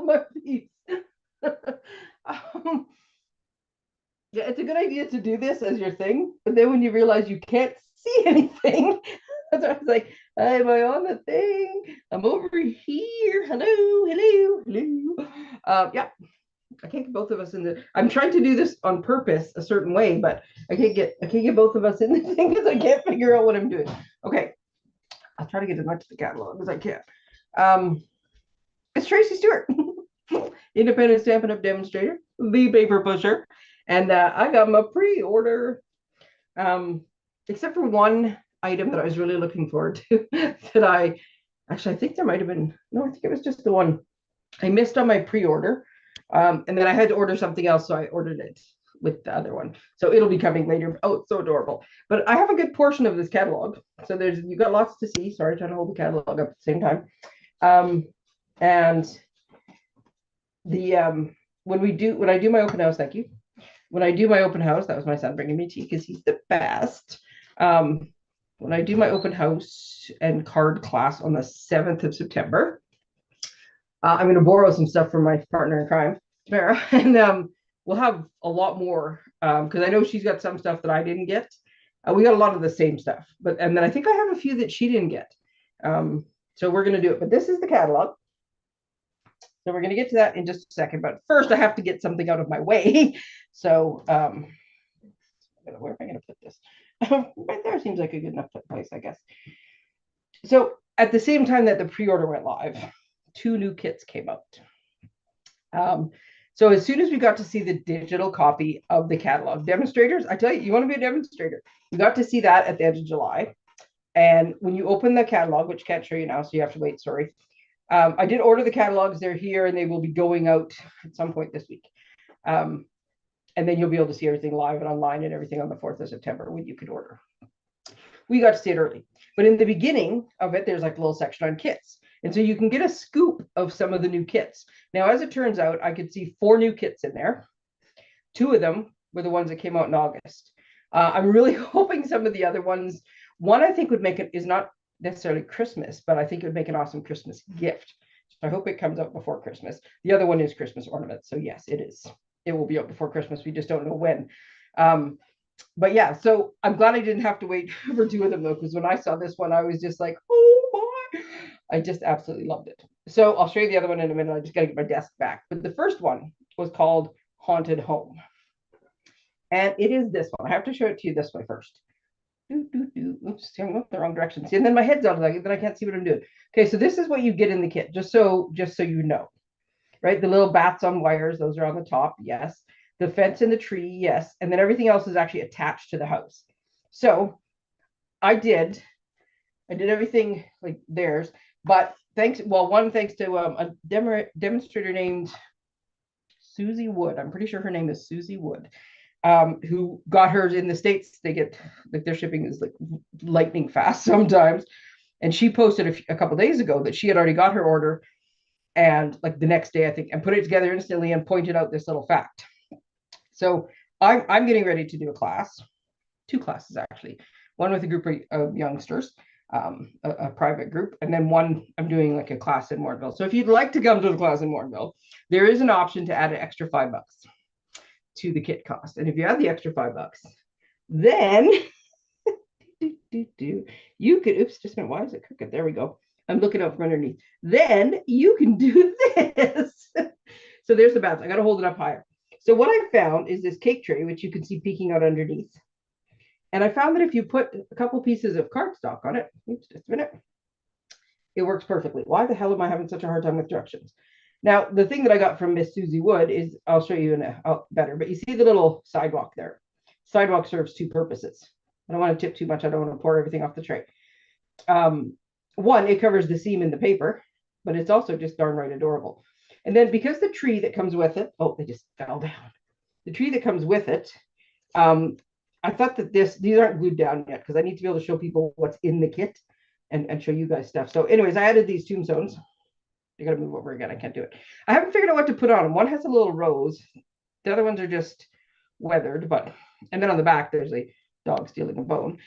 my piece. um, yeah, it's a good idea to do this as your thing, but then when you realize you can't see anything, that's why I was like, am I on the thing? I'm over here. Hello, hello, hello. Yeah, I can't get both of us in the. I'm trying to do this on purpose a certain way, but I can't get both of us in the thing because I can't figure out what I'm doing. Okay, I'll try to get as much of the catalog as I can. Um, it's Tracey Stewart, independent Stampin' Up! Demonstrator, the paper pusher, and I got my pre-order. Um, except for one item that I was really looking forward to that I think there might have been, no, I think it was just the one I missed on my pre-order. And then I had to order something else, so I ordered it with the other one. So it'll be coming later. Oh, it's so adorable. But I have a good portion of this catalog. So you got lots to see. Sorry, trying to hold the catalog up at the same time. And the when I do my open house, thank you. When I do my open house, that was my son bringing me tea because he's the best. When I do my open house and card class on the 7th of September, I'm going to borrow some stuff from my partner in crime, Tamara, and we'll have a lot more because I know she's got some stuff that I didn't get. We got a lot of the same stuff, and then I think I have a few that she didn't get. So we're going to do it. But this is the catalog. So we're going to get to that in just a second. But first, I have to get something out of my way. So where am I going to put this? Right there seems like a good enough place, I guess. So at the same time that the pre-order went live, 2 new kits came out. So as soon as we got to see the digital copy of the catalog, demonstrators, I tell you, you want to be a demonstrator. You got to see that at the end of July. And when you open the catalog, which can't show you now, so you have to wait, sorry. I did order the catalogs. They're here and they will be going out at some point this week. And then you'll be able to see everything live and online and everything on the 4th of September when you could order. We got to see it early. But in the beginning of it, there's like a little section on kits. And so you can get a scoop of some of the new kits. Now, as it turns out, I could see 4 new kits in there. 2 of them were the ones that came out in August. I'm really hoping some of the other ones, one I think would make it, is not necessarily Christmas, but I think it would make an awesome Christmas gift. So I hope it comes out before Christmas. The other one is Christmas ornaments. So yes, it is. It will be out before Christmas. We just don't know when. But yeah, so I'm glad I didn't have to wait for 2 of them though, because when I saw this one, I was just like, oh my, I just absolutely loved it. So I'll show you the other one in a minute. I just got to get my desk back. But the first one was called Haunted Home. And it is this one. I have to show it to you this way first. Oops, I'm going the wrong direction. See, and then my head's out of that, then I can't see what I'm doing. Okay, so this is what you get in the kit, just so you know. Right? The little bats on wires, those are on the top, yes. The fence and the tree, yes. And then everything else is actually attached to the house. So I did everything like theirs, but thanks to a demonstrator named Susie Wood. I'm pretty sure her name is Susie Wood. Who got hers in the States. They get like their shipping is like lightning fast sometimes. And she posted a couple days ago that she had already got her order and like the next day, I think, and put it together instantly and pointed out this little fact. So I'm getting ready to do a class, 2 classes actually, one with a group of youngsters, a private group, and then one I'm doing like a class in Morinville. So if you'd like to come to the class in Morinville, there is an option to add an extra $5 to the kit cost. And if you add the extra $5, then you could, oops, just a minute, why is it crooked? There we go. I'm looking out from underneath. Then you can do this. So there's the bats. I got to hold it up higher. So what I found is this cake tray, which you can see peeking out underneath. And I found that if you put a couple pieces of cardstock on it, oops, just a minute, it works perfectly. Why the hell am I having such a hard time with directions? Now, the thing that I got from Miss Susie Wood is, I'll show you in better, but you see the little sidewalk there. Sidewalk serves 2 purposes. I don't want to tip too much. I don't want to pour everything off the tray. One, it covers the seam in the paper, but it's also just darn right adorable. And then because the tree that comes with it, oh, they just fell down. The tree that comes with it, I thought that these aren't glued down yet because I need to be able to show people what's in the kit and show you guys stuff. So anyways, I added these tombstones. You got to move over again. I can't do it. I haven't figured out what to put on them. One has a little rose. The other ones are just weathered, and then on the back, there's a dog stealing a bone.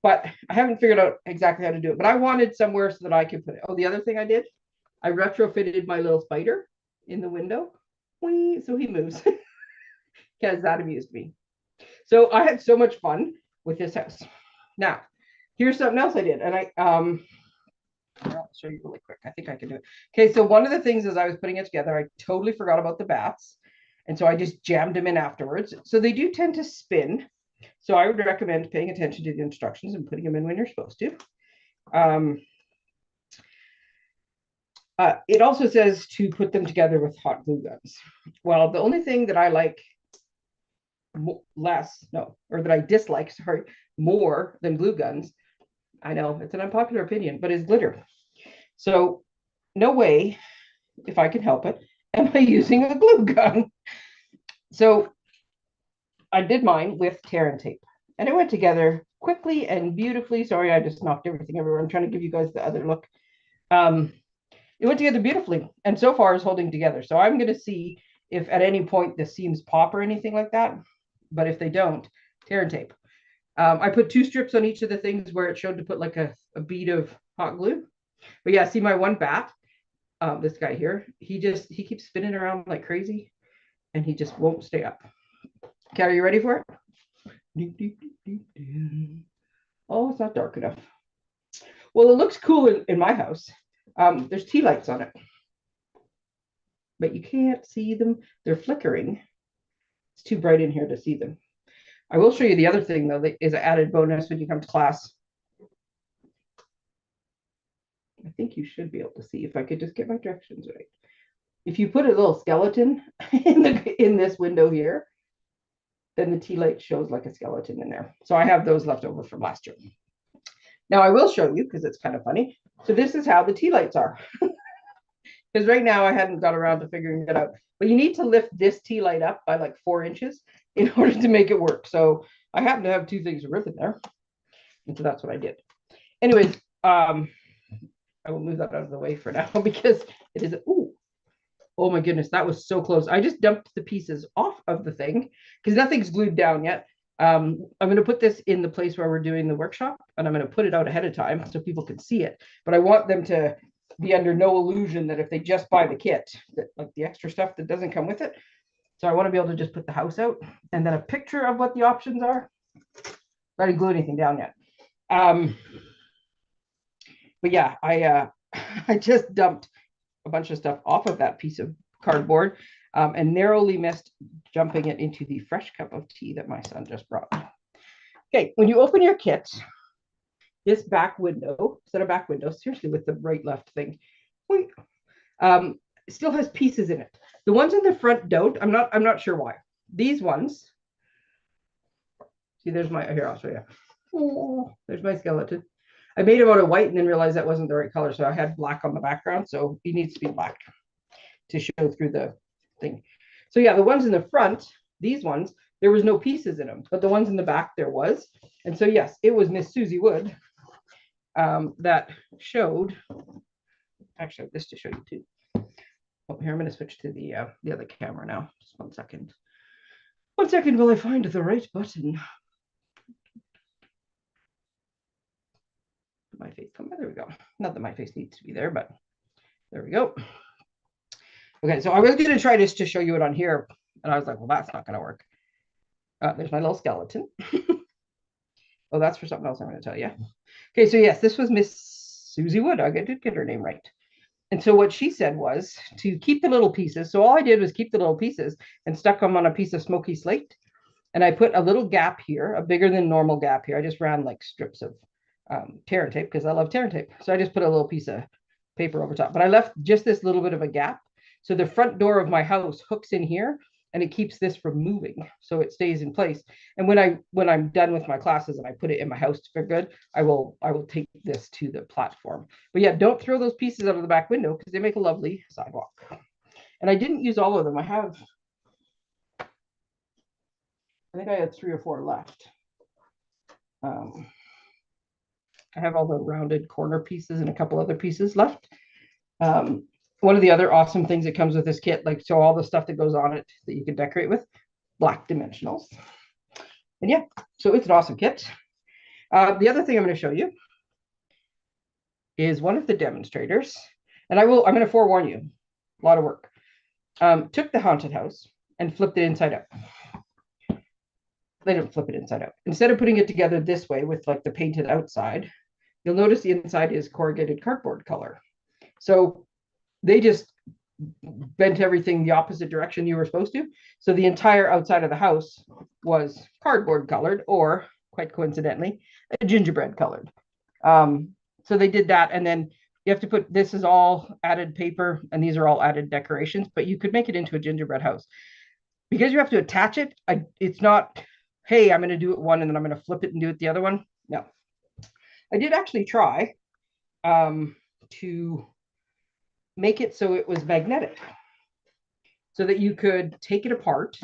But I haven't figured out exactly how to do it, but I wanted somewhere so that I could put it. Oh, the other thing I did I retrofitted my little spider in the window. Whee, so he moves because that amused me. So I had so much fun with this house. Now, here's something else I did. And I'll show you really quick. I think I can do it. Okay, so one of the things as I was putting it together, I totally forgot about the bats. And so I just jammed them in afterwards. So they do tend to spin. So I would recommend paying attention to the instructions and putting them in when you're supposed to. It also says to put them together with hot glue guns. Well, the only thing that I like that I dislike, sorry, more than glue guns, I know it's an unpopular opinion, but is glitter. So no way, if I can help it, am I using a glue gun. So I did mine with tear and tape, and it went together quickly and beautifully. Sorry, I just knocked everything everywhere. I'm trying to give you guys the other look. It went together beautifully, and so far is holding together. So I'm going to see if at any point the seams pop or anything like that. But if they don't, tear and tape. I put 2 strips on each of the things where it showed to put like a bead of hot glue. But yeah, see my one bat, this guy here, he keeps spinning around like crazy and he just won't stay up. Okay, are you ready for it? Oh, it's not dark enough. Well, it looks cool in my house. There's tea lights on it, but you can't see them. They're flickering. It's too bright in here to see them. I will show you the other thing, though, that is an added bonus when you come to class. I think you should be able to see if I could just get my directions right. If you put a little skeleton in this window here, then the tea light shows like a skeleton in there. So I have those left over from last year. Now I will show you because it's kind of funny. So this is how the tea lights are. Because right now I hadn't got around to figuring it out. But you need to lift this tea light up by like 4 inches in order to make it work. So I happen to have 2 things of ribbon there. And so that's what I did. Anyways, I will move that out of the way for now because it is, oh my goodness, that was so close. I just dumped the pieces off of the thing because nothing's glued down yet. I'm going to put this in the place where we're doing the workshop, and I'm going to put it out ahead of time so people can see it. But I want them to be under no illusion that if they just buy the kit, that like the extra stuff that doesn't come with it. So I want to be able to just put the house out and then a picture of what the options are. I didn't glue anything down yet. But yeah, I just dumped a bunch of stuff off of that piece of cardboard and narrowly missed jumping it into the fresh cup of tea that my son just brought. Okay, when you open your kit, this back window, set of back windows, seriously with the right left thing, still has pieces in it. The ones in the front don't. I'm not sure why. These ones, see, there's my, here, I'll show you. Oh, there's my skeleton. I made him out of white and then realized that wasn't the right color. So I had black on the background. So he needs to be black to show through the thing. So yeah, the ones in the front, these ones, there was no pieces in them, but the ones in the back there was. And so yes, it was Miss Susie Wood that showed, actually this to show you too. Oh, here, I'm going to switch to the other camera now. Just 1 second. 1 second while I find the right button. My face come there, we go. Not that my face needs to be there, but there we go. Okay, so I was going to try this to show you it on here, and I was like, well, that's not going to work. There's my little skeleton. Oh, that's for something else I'm going to tell you. Okay, so yes, this was Miss Susie Wood. I did get her name right. And so what she said was to keep the little pieces. So all I did was keep the little pieces and stuck them on a piece of smoky slate. And I put a little gap here, a bigger than normal gap here. I just ran like strips of tear and tape because I love tear and tape. So I just put a little piece of paper over top. But I left just this little bit of a gap. So the front door of my house hooks in here and it keeps this from moving. So it stays in place. And when I'm done with my classes and I put it in my house for good, I will take this to the platform. But yeah, don't throw those pieces out of the back window because they make a lovely sidewalk. And I didn't use all of them. I think I had 3 or 4 left. I have all the rounded corner pieces and a couple other pieces left. One of the other awesome things that comes with this kit, like, so all the stuff that goes on it that you can decorate with, black dimensionals. And yeah, so it's an awesome kit. The other thing I'm going to show you is one of the demonstrators. And I'm going to forewarn you, a lot of work. Took the haunted house and flipped it inside out. They didn't flip it inside out. Instead of putting it together this way with like the painted outside, you'll notice the inside is corrugated cardboard color. So they just bent everything the opposite direction you were supposed to. So the entire outside of the house was cardboard colored, or quite coincidentally, a gingerbread colored. So they did that. And then you have to put, this is all added paper and these are all added decorations, but you could make it into a gingerbread house. Because you have to attach it, it's not, hey, I'm going to do it one and then I'm going to flip it and do it the other one. No. I did actually try to make it so it was magnetic, so that you could take it apart.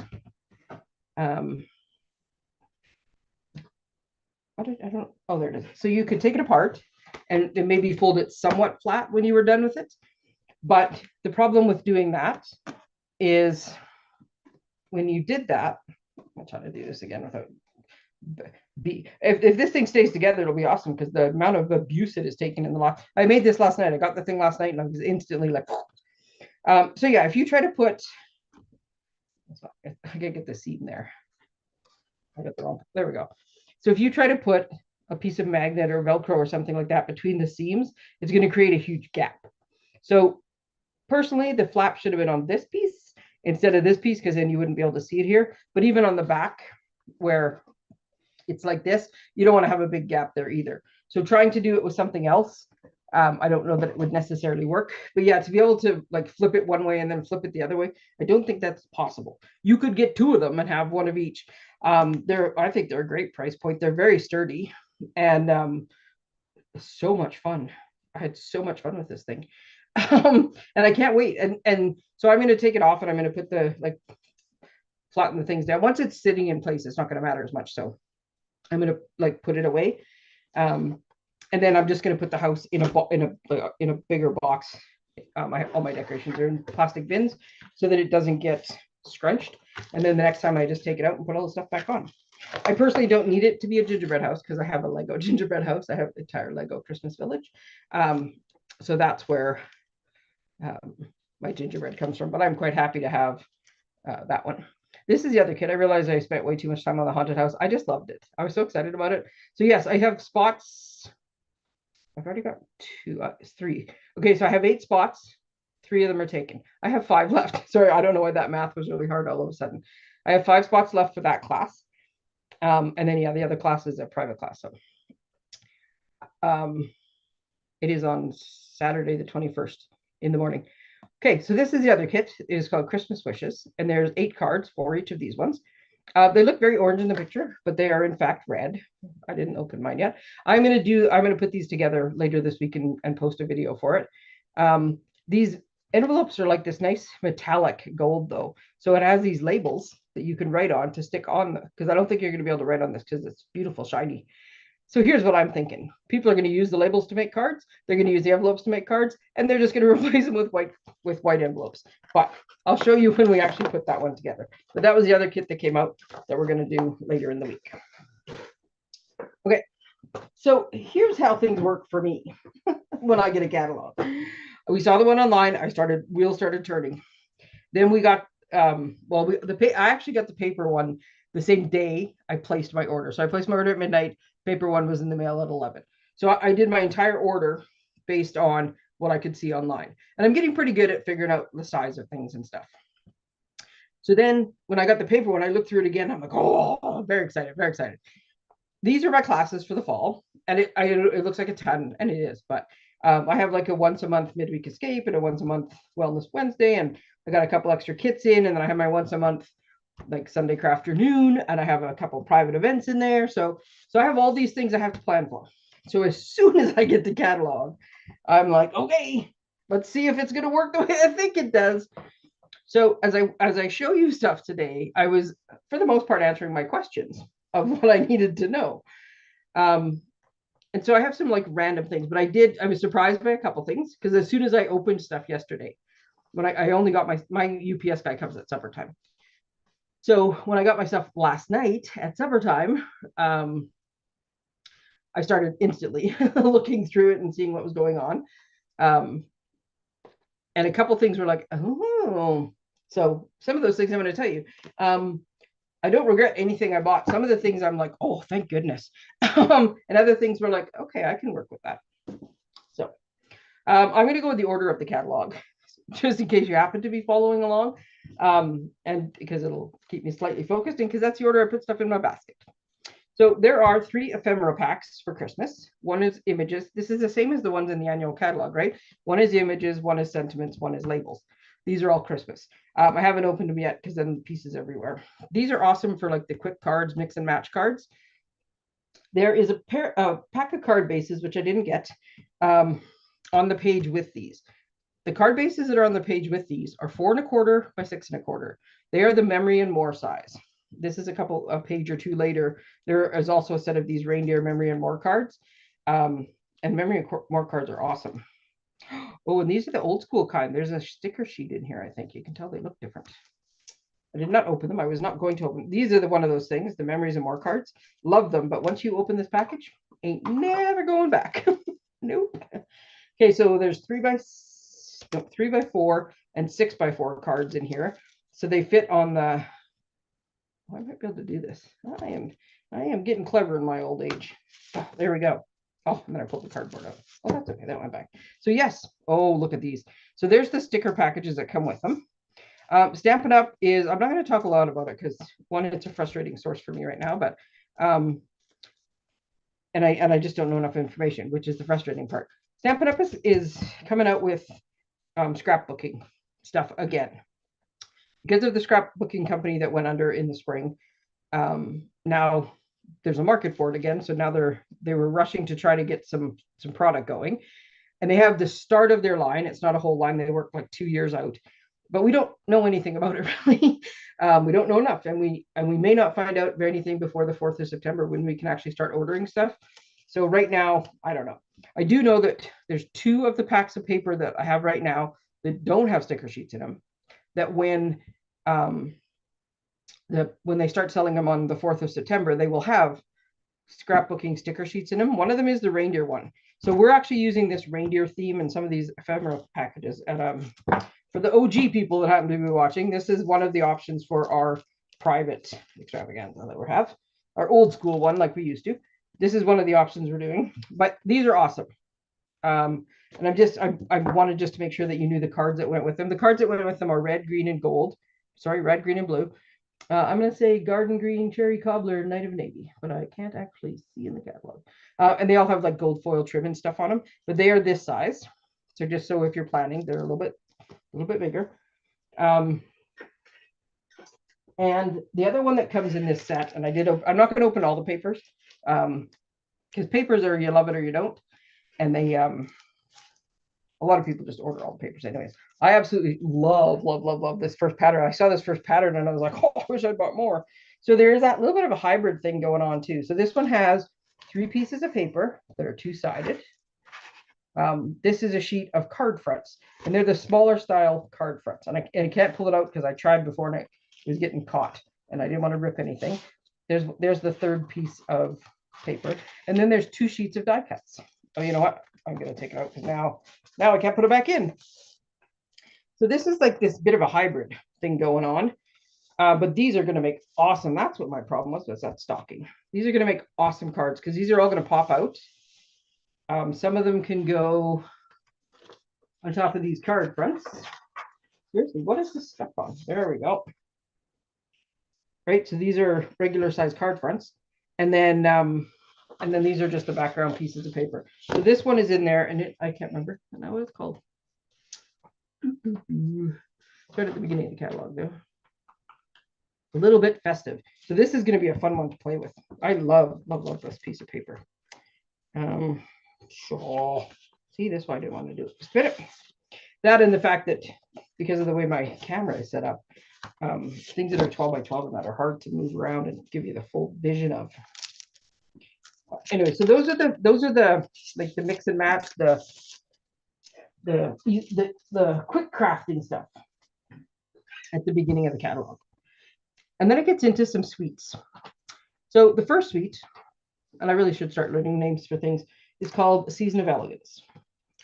I don't, oh, there it is. So you could take it apart and maybe fold it somewhat flat when you were done with it. But the problem with doing that is when you did that, I'll try to do this again without if this thing stays together, it'll be awesome because the amount of abuse it is taken in the last. I made this last night. I got the thing last night and I was instantly like, so yeah, if you try to put, I gotta get the seat in there. I got the wrong, there we go. So if you try to put a piece of magnet or Velcro or something like that between the seams, it's going to create a huge gap. So personally, the flap should have been on this piece instead of this piece, because then you wouldn't be able to see it here. But even on the back where it's like this, you don't want to have a big gap there either. So trying to do it with something else, I don't know that it would necessarily work. But yeah, to be able to like flip it one way and then flip it the other way, I don't think that's possible. You could get two of them and have one of each. I think they're a great price point. They're very sturdy and so much fun. I had so much fun with this thing. And I can't wait. And so I'm going to take it off and I'm going to put the, like, flatten the things down. Once it's sitting in place, it's not going to matter as much. So I'm going to like put it away. And then I'm just going to put the house in a bigger box. All my decorations are in plastic bins so that it doesn't get scrunched. And then the next time I just take it out and put all the stuff back on. I personally don't need it to be a gingerbread house because I have a Lego gingerbread house. I have the entire Lego Christmas village. So that's where my gingerbread comes from. But I'm quite happy to have that one. This is the other kit. I realized I spent way too much time on the haunted house. I just loved it. I was so excited about it. So yes, I have spots. I've already got three. Okay, so I have 8 spots. 3 of them are taken. I have 5 left. Sorry, I don't know why that math was really hard all of a sudden. I have 5 spots left for that class. And then, yeah, the other class is a private class. So it is on Saturday, the 21st in the morning. Okay, so this is the other kit. It is called Christmas Wishes, and there's 8 cards for each of these ones. They look very orange in the picture, but they are in fact red. I didn't open mine yet. I'm going to put these together later this week and post a video for it. These envelopes are like this nice metallic gold though. So it has these labels that you can write on to stick on, because I don't think you're going to be able to write on this because it's beautiful, shiny. So here's what I'm thinking. People are going to use the labels to make cards. They're going to use the envelopes to make cards, and they're just going to replace them with white envelopes. But I'll show you when we actually put that one together. But that was the other kit that came out that we're going to do later in the week. Okay, so here's how things work for me when I get a catalog. We saw the one online. Wheels started turning. Then we got, I actually got the paper one the same day I placed my order. So I placed my order at midnight. Paper one was in the mail at 11. So I did my entire order based on what I could see online. And I'm getting pretty good at figuring out the size of things and stuff. So then when I got the paper one, I looked through it again. I'm like, oh, very excited, very excited. These are my classes for the fall. And it looks like a ton, and it is. But I have like a once a month midweek escape and a once a month wellness Wednesday. And I got a couple extra kits in. And then I have my once a month like Sunday Crafternoon, and I have a couple private events in there. So I have all these things I have to plan for. So as soon as I get the catalog, I'm like, okay, let's see if it's going to work the way I think it does. So as I show you stuff today, I was for the most part answering my questions of what I needed to know. And so I have some like random things, but I was surprised by a couple things, because as soon as I opened stuff yesterday, when I only got my UPS guy comes at supper time. So when I got my stuff last night at supper time, I started instantly looking through it and seeing what was going on. And a couple things were like, oh, so some of those things I'm going to tell you. I don't regret anything I bought. Some of the things I'm like, oh, thank goodness. And other things were like, okay, I can work with that. So I'm going to go with the order of the catalog, just in case you happen to be following along. And because it'll keep me slightly focused, and because that's the order I put stuff in my basket. So there are 3 ephemera packs for Christmas. One is images. This is the same as the ones in the annual catalog, right? One is images, one is sentiments, one is labels. These are all Christmas. I haven't opened them yet because then the pieces everywhere. These are awesome for like the quick cards, mix and match cards. There is a pack of card bases, which I didn't get, on the page with these. The card bases that are on the page with these are 4¼ by 6¼ They are the memory and more size. This is a page or two later. There is also a set of these reindeer memory and more cards. And memory and more cards are awesome. Oh, and these are the old school kind. There's a sticker sheet in here, I think. You can tell they look different. I did not open them. I was not going to open. These are one of those things, the memories and more cards. Love them. But once you open this package, ain't never going back. Nope. Okay, so there's 3x4 and 6x4 cards in here. So they fit on the, oh, I might be able to do this. I am getting clever in my old age. Oh, there we go. Oh, and then I pulled the cardboard out. Oh, that's okay. That went back. So yes. Oh, look at these. So there's the sticker packages that come with them. Stampin' Up is, I'm not going to talk a lot about it because one, it's a frustrating source for me right now, but and I just don't know enough information, which is the frustrating part. Stampin' Up is coming out with scrapbooking stuff again. Because of the scrapbooking company that went under in the spring, now there's a market for it again. So now they were rushing to try to get some product going, and they have the start of their line. It's not a whole line. They work like 2 years out, but we don't know anything about it really. We don't know enough, and we may not find out anything before the 4th of September when we can actually start ordering stuff. So right now, I don't know. I do know that there's 2 of the packs of paper that I have right now that don't have sticker sheets in them, that when they start selling them on the 4th of September, they will have scrapbooking sticker sheets in them. One of them is the reindeer one. So we're actually using this reindeer theme in some of these ephemera packages. And for the OG people that happen to be watching, this is one of the options for our private extravaganza that we have, our old school one like we used to. This is one of the options we're doing, but these are awesome. And I wanted just to make sure that you knew the cards that went with them. The cards that went with them are red, green, and gold. Sorry, red, green, and blue. I'm going to say garden green, cherry cobbler, Knight of Navy, but I can't actually see in the catalog. And they all have like gold foil trim and stuff on them, but they are this size. So just so if you're planning, they're a little bit bigger. And the other one that comes in this set, and I'm not going to open all the papers, because papers are, you love it or you don't. And they, a lot of people just order all the papers anyways. I absolutely love this first pattern. I saw this first pattern and I was like, oh, I wish I'd bought more. So there's that little bit of a hybrid thing going on too. So this one has 3 pieces of paper that are 2-sided. This is a sheet of card fronts, and they're the smaller style card fronts. And I can't pull it out because I tried before and it was getting caught and I didn't want to rip anything. There's the 3rd piece of paper. And then there's 2 sheets of die cuts. Oh, you know what? I'm going to take it out because now I can't put it back in. So this is like this bit of a hybrid thing going on. But these are going to make awesome. That's what my problem was that stocking. These are going to make awesome cards because these are all going to pop out. Some of them can go on top of these card fronts. Seriously, what is this stuff on? There we go. Right, so these are regular size card fronts. And then these are just the background pieces of paper. So this one is in there, and I can't remember what it's called. Start at the beginning of the catalog though. A little bit festive. So this is going to be a fun one to play with. I love this piece of paper. So see, this one I didn't want to do it. Spin it. That and the fact that because of the way my camera is set up, things that are 12 by 12 and that are hard to move around and give you the full vision of. Anyway, so those are the like the mix and match, the quick crafting stuff at the beginning of the catalog. And then it gets into some sweets. So the first sweet, and I really should start learning names for things, is called Season of Elegance.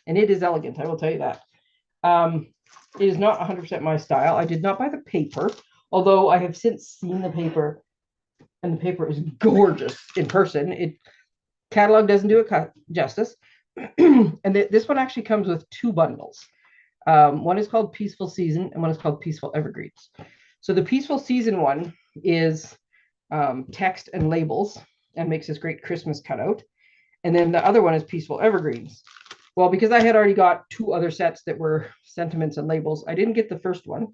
And it is elegant, I will tell you that. It is not 100% my style. I did not buy the paper, although I have since seen the paper, and the paper is gorgeous in person. It catalog doesn't do it justice. And this one actually comes with two bundles. One is called Peaceful Season, and one is called Peaceful Evergreens. So the Peaceful Season one is text and labels and makes this great Christmas cutout. And then the other one is Peaceful Evergreens. Well, because I had already got two other sets that were sentiments and labels, I didn't get the first one.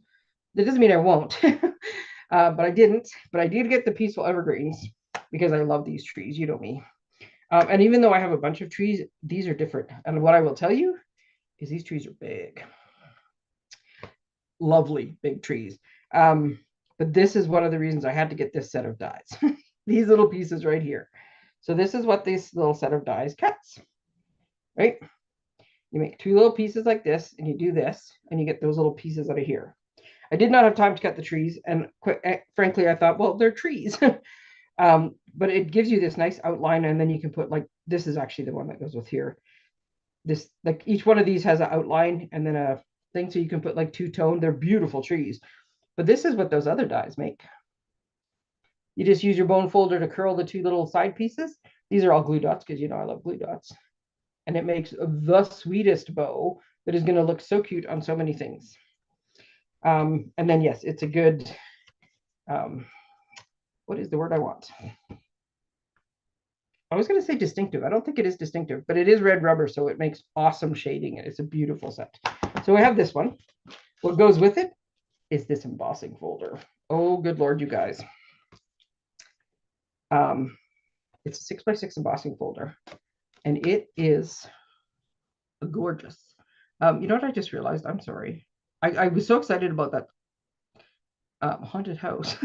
That doesn't mean I won't, but I didn't. But I did get the Peaceful Evergreens because I love these trees. You know me. And even though I have a bunch of trees, these are different. And what I will tell you is these trees are big. Lovely big trees. But this is one of the reasons I had to get this set of dies. These little pieces right here. So this is what this little set of dies cuts, right? You make two little pieces like this, and you do this, and you get those little pieces out of here. I did not have time to cut the trees, and frankly, I thought, well, they're trees. But it gives you this nice outline, and then you can put, like, this is actually the one that goes with here. This, like, each one of these has an outline and then a thing, so you can put like two-tone. They're beautiful trees. But this is what those other dies make. You just use your bone folder to curl the two little side pieces. These are all glue dots because you know I love glue dots. And it makes the sweetest bow that is going to look so cute on so many things. And then, yes, it's a good, what is the word I want? I was going to say distinctive. I don't think it is distinctive, but it is red rubber, so it makes awesome shading, and it's a beautiful set. So I have this one. What goes with it is this embossing folder. Oh, good Lord, you guys. It's a 6x6 embossing folder, and it is gorgeous. You know what I just realized? I'm sorry. I was so excited about that haunted house.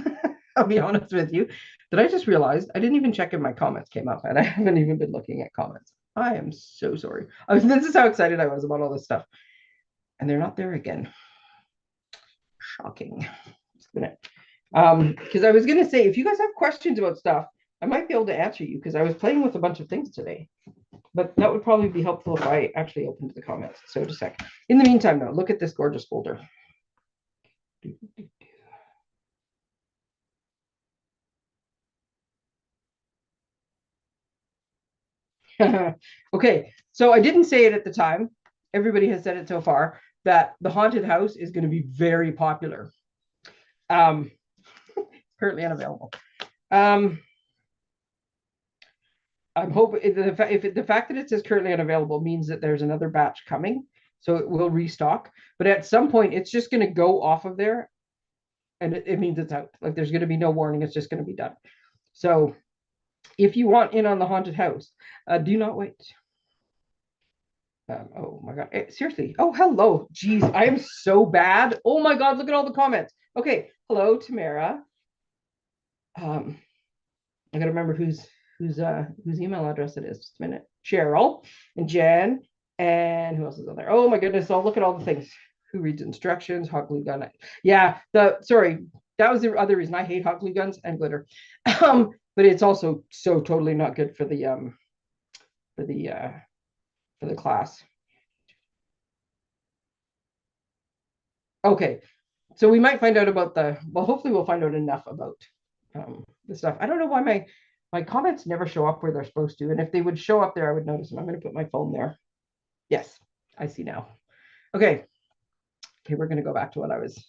I'll be honest with you, that I just realized I didn't even check if my comments came up, and I haven't even been looking at comments. I am so sorry. This is how excited I was about all this stuff. And they're not there again. Shocking. Because I was going to say, if you guys have questions about stuff, I might be able to answer you, because I was playing with a bunch of things today. But that would probably be helpful if I actually opened the comments. So just a sec. In the meantime, though, look at this gorgeous folder. Okay, so I didn't say it at the time. Everybody has said it so far, that the haunted house is going to be very popular. Currently unavailable. I'm hoping the fact that it says currently unavailable means that there's another batch coming, so it will restock. But at some point, it's just going to go off of there, and it means it's out. Like, there's going to be no warning. It's just going to be done. So if you want in on the haunted house, do not wait. Oh my God, seriously. Oh, hello. Jeez, I am so bad. Oh my God, look at all the comments. Okay, hello, Tamara. I gotta remember whose email address it is. Just a minute. Cheryl and Jen, and who else is on there? Oh my goodness! I'll look at all the things. Who reads instructions? Hot glue gun. Yeah, sorry, that was the other reason I hate hot glue guns and glitter. But it's also so totally not good for the class. Okay, so we might find out about hopefully we'll find out enough about the stuff. I don't know why my comments never show up where they're supposed to. And if they would show up there, I would notice them. I'm going to put my phone there. Yes, I see now. Okay, we're going to go back to what I was,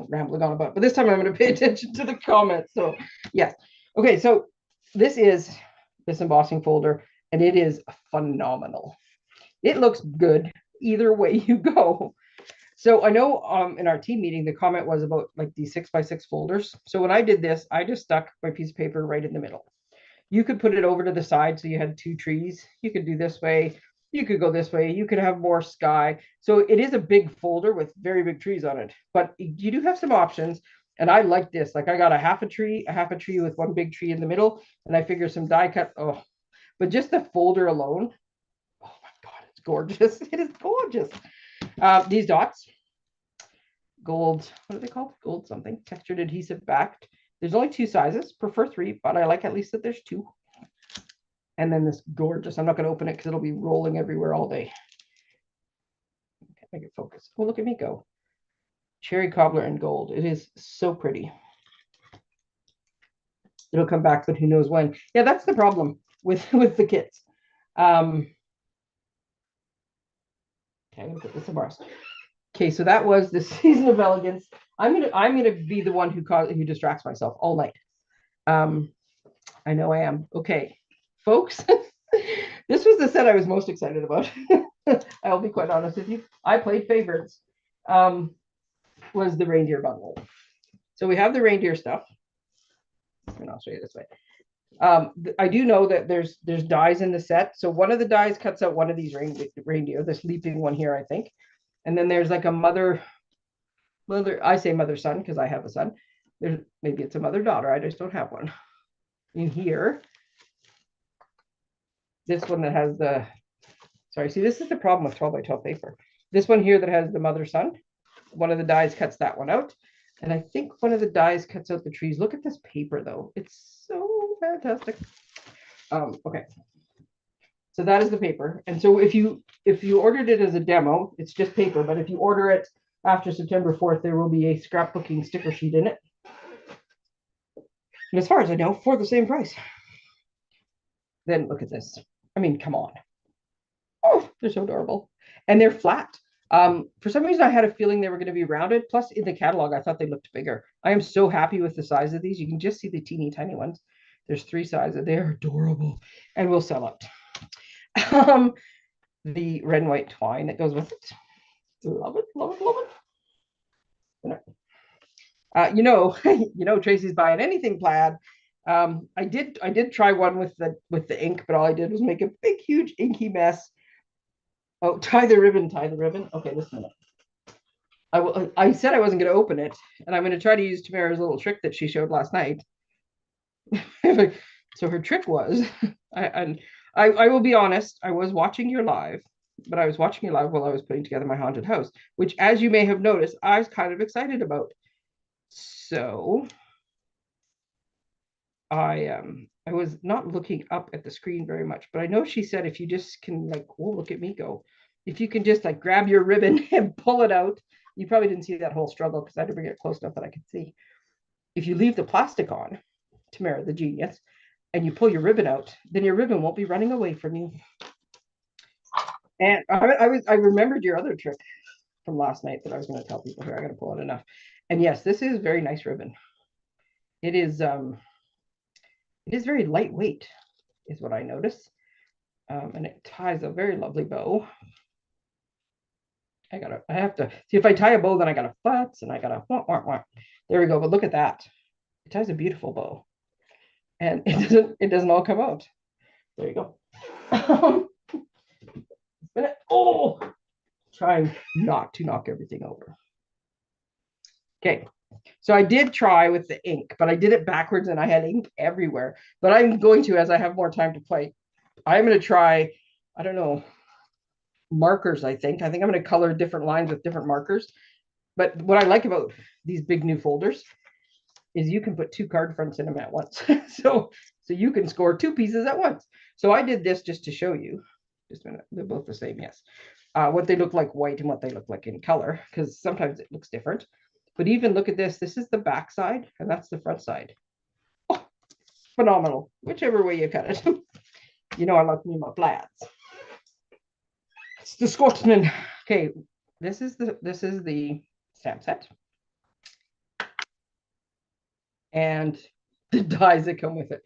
rambling on about. But this time I'm going to pay attention to the comments. So yes. Okay, so this is this embossing folder, and it is phenomenal. It looks good either way you go. So I know in our team meeting, the comment was about like these 6x6 folders. So when I did this, I just stuck my piece of paper right in the middle. You could put it over to the side so you had two trees. You could do this way. You could go this way. You could have more sky. So it is a big folder with very big trees on it. But you do have some options. And I like this. Like, I got a half a tree with one big tree in the middle. And I figure some die cut. Oh, but just the folder alone. Oh my God, it's gorgeous. It is gorgeous. These dots, gold, what are they called? Gold something, textured adhesive backed. There's only two sizes, prefer three, but I like at least that there's two. And then this gorgeous, I'm not going to open it because it'll be rolling everywhere all day. Okay. make it focus. Oh, look at me go. Cherry cobbler and gold. It is so pretty. It'll come back, but who knows when. Yeah, that's the problem with the kits. Okay, I'm gonna put this somewhere else. Okay, so that was the season of elegance. I'm gonna be the one who distracts myself all night. I know I am. Okay, folks, this was the set I was most excited about. I'll be quite honest with you. I played favorites. Was the reindeer bundle. So we have the reindeer stuff. And I'll show you this way. I do know that there's dies in the set. So one of the dies cuts out one of these reindeer, this leaping one here, I think. And then there's like a mother, I say mother son because I have a son. Maybe it's a mother daughter. I just don't have one. In here, this one that has see, this is the problem with 12 by 12 paper. This one here that has the mother son, one of the dies cuts that one out. And I think one of the dies cuts out the trees. Look at this paper though. It's so fantastic. Okay. So that is the paper. And so if you ordered it as a demo, it's just paper. But if you order it after September 4th, there will be a scrapbooking sticker sheet in it. And as far as I know, for the same price. Then look at this. I mean, come on. Oh, they're so adorable. And they're flat. For some reason, I had a feeling they were going to be rounded. Plus, in the catalog, I thought they looked bigger. I am so happy with the size of these. You can just see the teeny tiny ones. There's 3 sizes. They're adorable. And we'll sell out. The red and white twine that goes with it. Love it, love it, love it. Tracey's buying anything plaid. I did try one with the ink, but all I did was make a big, huge inky mess. Oh, tie the ribbon. Okay, this minute. I said I wasn't going to open it, and I'm going to try to use Tamara's little trick that she showed last night. So her trick was, I will be honest, I was watching your live, but I was watching you live while I was putting together my haunted house, which, as you may have noticed, I was kind of excited about. So I was not looking up at the screen very much, but I know she said if you just can look at me go. If you can just grab your ribbon and pull it out, you probably didn't see that whole struggle because I had to bring it close enough that I could see. If you leave the plastic on, Tamara, the genius, and you pull your ribbon out, then your ribbon won't be running away from you. And I remembered your other trick from last night that I was going to tell people here. I got to pull it enough. And yes, this is very nice ribbon. It is very lightweight, is what I noticed. And it ties a very lovely bow. I have to see if I tie a bow, then I got a futz and I got a there we go. But look at that. It ties a beautiful bow. And it doesn't all come out. There you go. Trying not to knock everything over. Okay. So I did try with the ink, but I did it backwards and I had ink everywhere. But I'm going to, as I have more time to play, I'm going to try, I don't know, markers, I think. I'm going to color different lines with different markers. But what I like about these big new folders is you can put 2 card fronts in them at once. so you can score 2 pieces at once. So I did this just to show you. Just a minute. They're both the same, yes. What they look like white and what they look like in color, because sometimes it looks different. But even look at this. This is the back side, and that's the front side. Oh, phenomenal. Whichever way you cut it. I love me my plaids. It's the Scotsman. Okay, this is the stamp set. And the dies that come with it.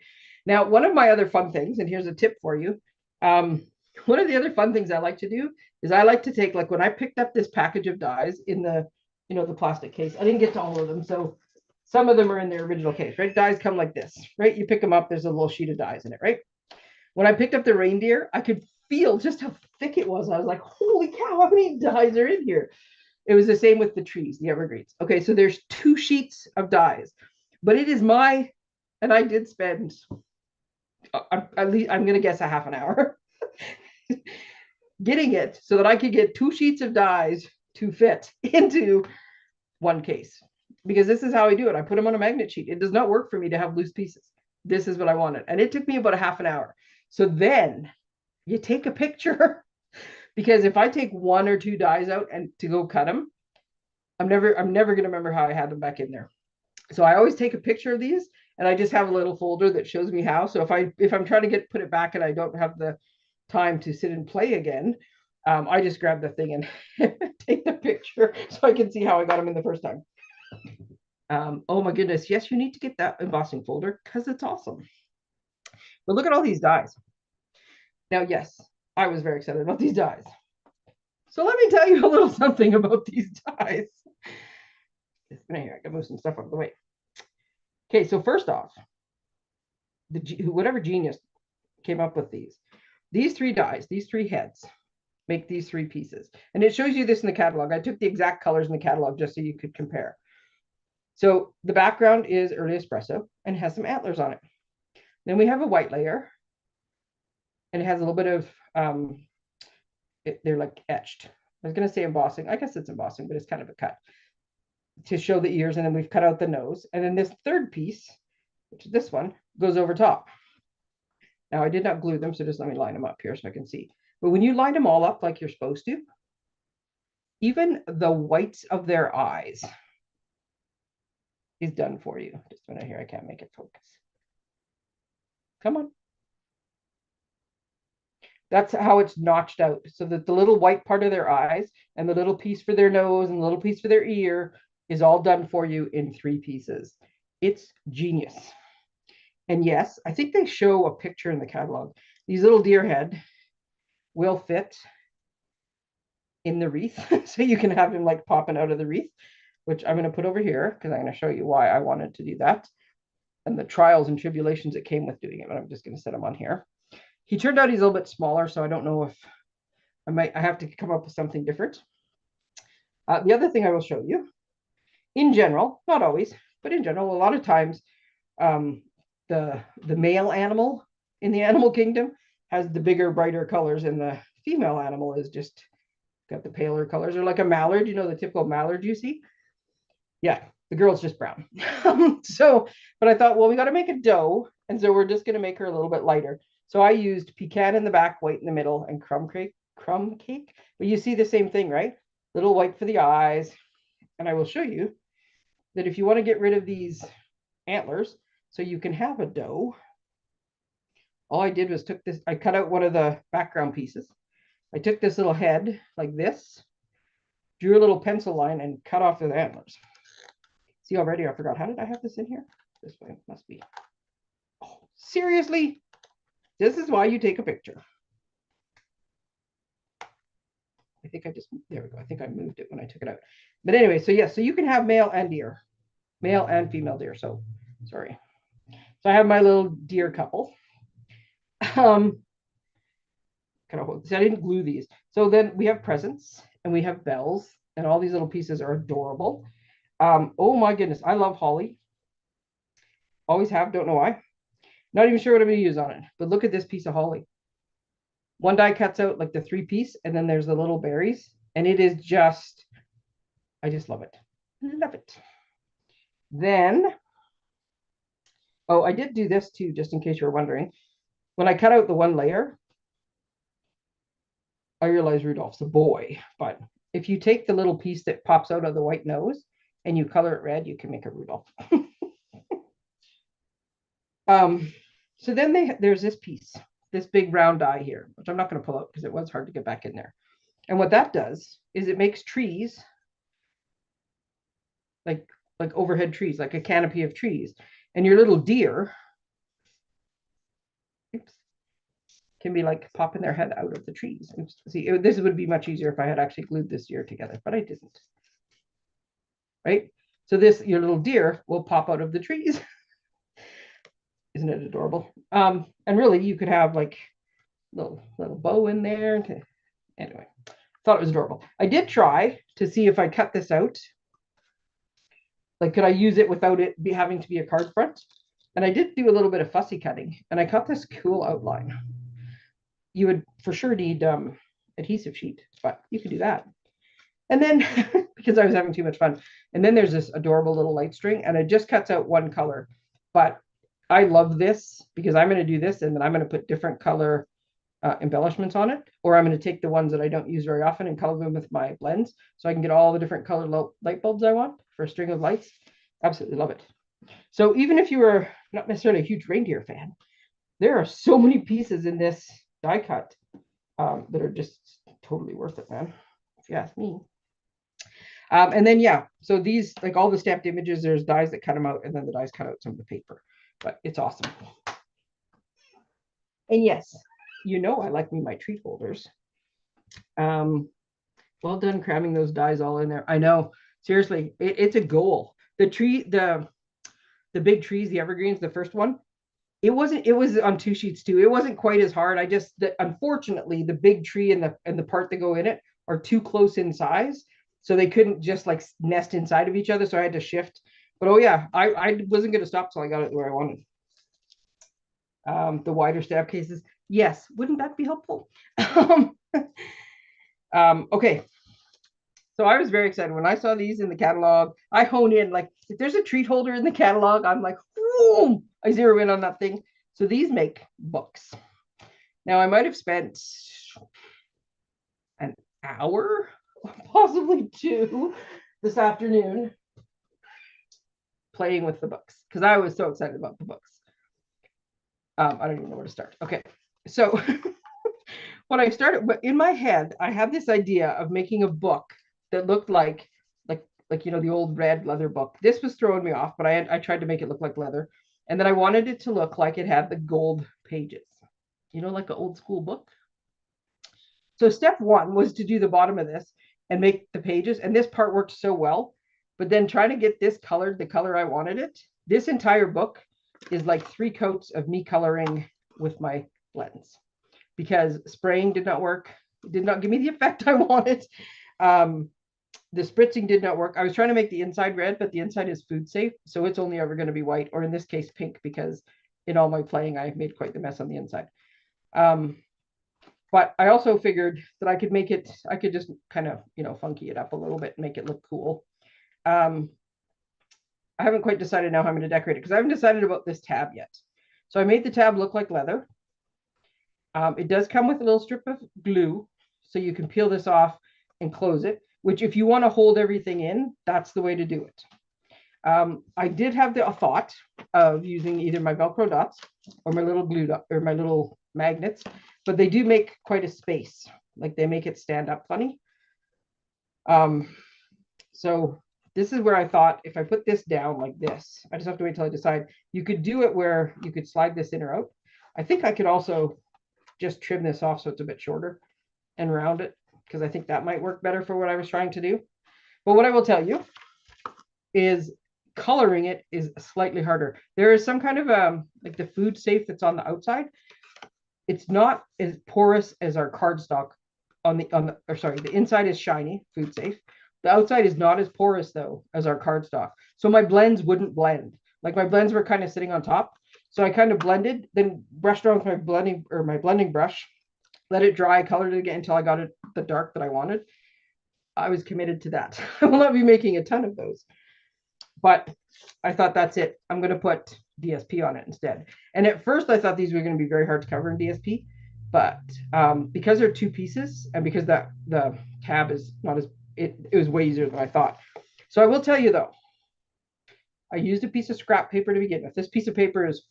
Now, one of my other fun things, and here's a tip for you. One of the other fun things I like to do is I like to take, when I picked up this package of dies in the plastic case, I didn't get to all of them. So some of them are in their original case, right? Dies come like this, right? You pick them up, there's a little sheet of dies in it, right? When I picked up the reindeer, I could feel just how thick it was. I was like, holy cow, how many dies are in here? It was the same with the trees, the evergreens. Okay, so there's 2 sheets of dies, but it is and I did spend, at least, I'm going to guess a half an hour getting it so that I could get 2 sheets of dies to fit into one case. Because this is how I do it. I put them on a magnet sheet. It does not work for me to have loose pieces. This is what I wanted. And it took me about a half an hour. So then you take a picture because if I take 1 or 2 dies out and to go cut them, I'm never going to remember how I had them back in there. So I always take a picture of these, and I just have a little folder that shows me how. So if I'm trying to put it back and I don't have the time to sit and play again, I just grab the thing and take the picture so I can see how I got them in the first time. Oh my goodness, yes, you need to get that embossing folder because it's awesome. But look at all these dies. Now, yes, I was very excited about these dies. So let me tell you a little something about these dies. Here, I can move some stuff out of the way. Okay, so first off, whatever genius came up with these 3 dies, these 3 heads, make these 3 pieces. And it shows you this in the catalog. I took the exact colors in the catalog just so you could compare. So the background is early espresso and has some antlers on it. Then we have a white layer, and it has a little bit of, they're like etched. I was going to say embossing. I guess it's embossing, but it's kind of a cut to show the ears. And then we've cut out the nose. And then this third piece, which is this one, goes over top. Now, I did not glue them, so just let me line them up here so I can see. But when you line them all up like you're supposed to, even the whites of their eyes is done for you. Just a minute here, I can't make it focus. Come on. That's how it's notched out, so that the little white part of their eyes and the little piece for their nose and the little piece for their ear is all done for you in 3 pieces. It's genius. And yes, I think they show a picture in the catalog. These little deer head will fit in the wreath. So you can have him like popping out of the wreath, which I'm going to put over here because I'm going to show you why I wanted to do that and the trials and tribulations that came with doing it. But I'm just going to set him on here. He turned out he's a little bit smaller, so I don't know if I have to come up with something different. The other thing I will show you, in general, not always, but in general, a lot of times, the male animal in the animal kingdom has the bigger, brighter colors, and the female animal is just got the paler colors, or like a mallard, you know, the typical mallard you see. Yeah, the girl's just brown. So, but I thought, well, we got to make a doe, and so we're just going to make her a little bit lighter. So I used pecan in the back, white in the middle, and crumb cake. But you see the same thing, right? Little white for the eyes. And I will show you that if you want to get rid of these antlers so you can have a doe, all I did was I cut out one of the background pieces. I took this little head like this, drew a little pencil line, and cut off the antlers. See, already I forgot. How did I have this in here? This way, must be. Oh, seriously? This is why you take a picture. I think there we go. I think I moved it when I took it out. But anyway, so yes, so you can have male and female deer. So, sorry. So I have my little deer couple. Kind of hold this. I didn't glue these. So then we have presents and we have bells, and all these little pieces are adorable. Oh my goodness, I love holly. Always have, don't know why. Not even sure what I'm going to use on it, but look at this piece of holly. One die cuts out like the 3-piece, and then there's the little berries, and it is just, I just love it. Love it. Then, oh, I did do this too, just in case you were wondering. When I cut out the one layer, I realized Rudolph's a boy, but if you take the little piece that pops out of the white nose and you color it red, you can make a Rudolph. So then there's this piece, this big round die here, which I'm not going to pull out because it was hard to get back in there. And what that does is it makes trees, like overhead trees, like a canopy of trees. And your little deer, can be like popping their head out of the trees. And see, this would be much easier if I had actually glued this deer together, but I didn't. Right? So your little deer will pop out of the trees. Isn't it adorable? And really, you could have like little bow in there. Anyway, thought it was adorable. I did try to see if I cut this out. Like, could I use it without it having to be a card front? And I did do a little bit of fussy cutting, and I cut this cool outline. You would for sure need adhesive sheet, but you could do that. And then, because I was having too much fun, and then there's this adorable little light string, and it just cuts out one color. But I love this because I'm going to do this, and then I'm going to put different color embellishments on it, or I'm going to take the ones that I don't use very often and color them with my blends so I can get all the different colored light bulbs I want for a string of lights. Absolutely love it. So even if you were not necessarily a huge reindeer fan, there are so many pieces in this die cut that are just totally worth it, man, if you ask me. And then, yeah, so these, like all the stamped images, there's dies that cut them out, and then the dies cut out some of the paper. But it's awesome. And yes, you know I like me my treat holders. Well done cramming those dies all in there. I know, seriously, it's a goal. The big trees, the evergreens, the first one, it was on 2 sheets too. It wasn't quite as hard. Unfortunately, the big tree and the part that go in it are too close in size, so they couldn't just like nest inside of each other, so I had to shift. But oh yeah, I wasn't going to stop till I got it where I wanted. The wider stab cases, yes, wouldn't that be helpful? Okay, so I was very excited when I saw these in the catalog. I hone in, like, if there's a treat holder in the catalog, I'm like, boom, I zero in on that thing. So these make books. Now I might have spent an hour, possibly two, this afternoon playing with the books because I was so excited about the books. I don't even know where to start. Okay, so when I started, but in my head, I had this idea of making a book that looked like the old red leather book. This was throwing me off, but I tried to make it look like leather, and then I wanted it to look like it had the gold pages, like an old school book. So step one was to do the bottom of this and make the pages, and this part worked so well. But then trying to get this colored the color I wanted it. This entire book is like 3 coats of me coloring with my blends, because spraying did not work. It did not give me the effect I wanted. The spritzing did not work. I was trying to make the inside red, but the inside is food safe, so it's only ever going to be white, or in this case pink, because in all my playing I made quite the mess on the inside. But I also figured that I could just kind of funky it up a little bit and make it look cool. I haven't quite decided now how I'm going to decorate it, because I haven't decided about this tab yet. So I made the tab look like leather. It does come with a little strip of glue, so you can peel this off and close it, which if you want to hold everything in, that's the way to do it. I did have the thought of using either my Velcro dots or my little glue dot, or my little magnets, but they do make quite a space. Like, they make it stand up funny. So this is where I thought, if I put this down like this, I just have to wait till I decide. You could do it where you could slide this in or out. I think I could also just trim this off so it's a bit shorter and round it, because I think that might work better for what I was trying to do. But what I will tell you is coloring it is slightly harder. There is some kind of like the food safe that's on the outside. It's not as porous as our cardstock the inside is shiny, food safe. The outside is not as porous though as our cardstock. So my blends wouldn't blend. Like, my blends were kind of sitting on top. So I kind of blended, then brushed around with my blending brush, let it dry, colored it again until I got it the dark that I wanted. I was committed to that. I will not be making a ton of those, but I thought, that's it. I'm going to put DSP on it instead. And at first I thought these were going to be very hard to cover in DSP, but because they're 2 pieces, and because the tab is not as, it was way easier than I thought. So I will tell you though, I used a piece of scrap paper to begin with. This piece of paper is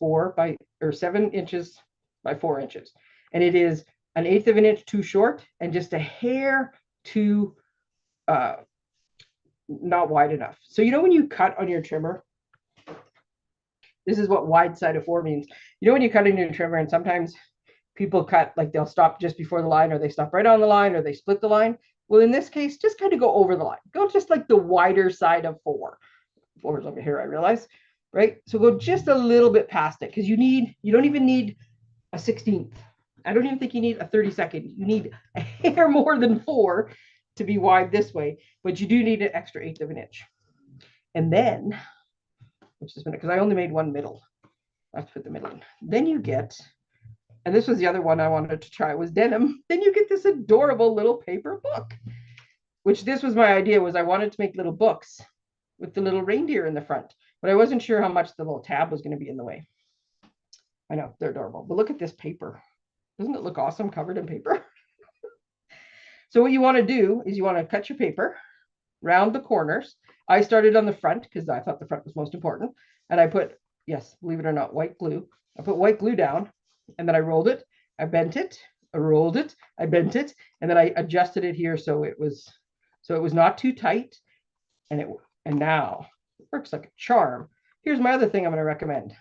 7 inches by 4 inches, and it is 1/8 of an inch too short and just a hair too not wide enough. So when you cut on your trimmer, this is what wide side of 4 means. When you cut on your trimmer, and sometimes people cut, like, they'll stop just before the line, or they stop right on the line, or they split the line. Well, in this case, just kind of go over the line. Go just like the wider side of 4. 4 is over here, I realize, right? So go just a little bit past it, because you don't even need a 16th. I don't even think you need a 32nd. You need a hair more than 4 to be wide this way, but you do need an extra 1/8 of an inch. And then, which is because I only made one middle. I have to put the middle in. Then you get, and this was the other one I wanted to try, was denim. Then you get this adorable little paper book, which this was my idea, was I wanted to make little books with the little reindeer in the front, but I wasn't sure how much the little tab was going to be in the way. I know, they're adorable, but look at this paper. Doesn't it look awesome covered in paper? So what you want to do is you want to cut your paper round the corners. I started on the front because I thought the front was most important. And I put, yes, believe it or not, white glue. I put white glue down and then I rolled it. I bent it. I rolled it. I bent it. And then I adjusted it here so it was not too tight. And now it works like a charm. Here's my other thing I'm going to recommend.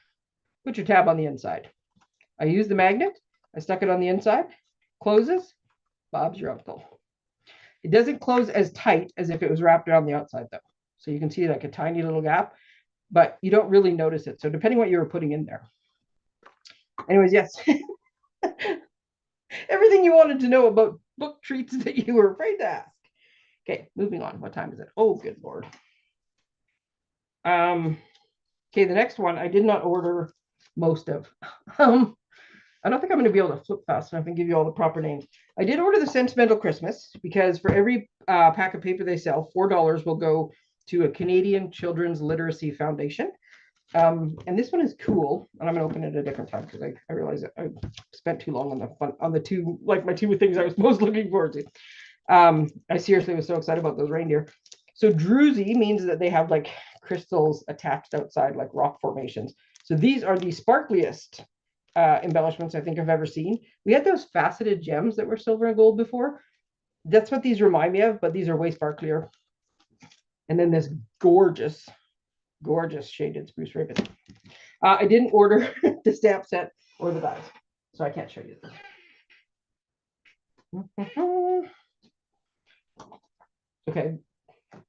Put your tab on the inside. I used the magnet. I stuck it on the inside. Closes. Bob's your uncle. It doesn't close as tight as if it was wrapped around the outside though. So you can see like a tiny little gap, but you don't really notice it. So depending what you were putting in there. Anyways, yes. Everything you wanted to know about book treats that you were afraid to ask. Okay, moving on. What time is it? Oh, good Lord. Okay, the next one I did not order most of. I don't think I'm going to be able to flip fast enough and give you all the proper names. I did order the Sentimental Christmas because for every pack of paper they sell, $4 will go to a Canadian Children's Literacy Foundation. And this one is cool. And I'm going to open it at a different time because I realized that I spent too long on the two, like my two things I was most looking forward to. I seriously was so excited about those reindeer. So druzy means that they have like crystals attached outside, like rock formations. So these are the sparkliest embellishments I think I've ever seen. We had those faceted gems that were silver and gold before. That's what these remind me of, but these are way sparklier. And then this gorgeous, gorgeous shaded spruce ribbon. I didn't order the stamp set or the dies, so I can't show you this. Okay, I'm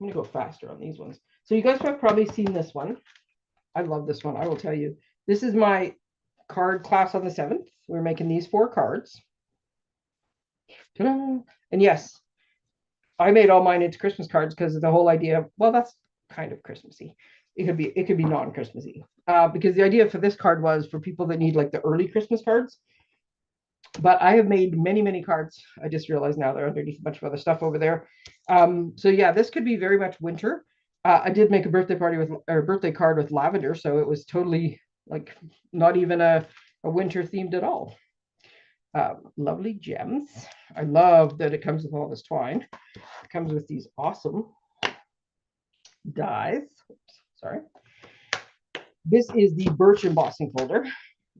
gonna go faster on these ones. So you guys have probably seen this one. I love this one. I will tell you. This is my card class on the 7th. We're making these 4 cards. Ta-da! And yes, I made all mine into Christmas cards because of the whole idea of, well, that's kind of Christmassy. It could be non-Christmassy. Because the idea for this card was for people that need like the early Christmas cards. But I have made many, many cards. I just realized now they're underneath a bunch of other stuff over there. So yeah, this could be very much winter. I did make a birthday card with lavender, so it was totally like not even a winter themed at all. Lovely gems. I love that it comes with all this twine. It comes with these awesome dies. Oops, sorry. This is the birch embossing folder,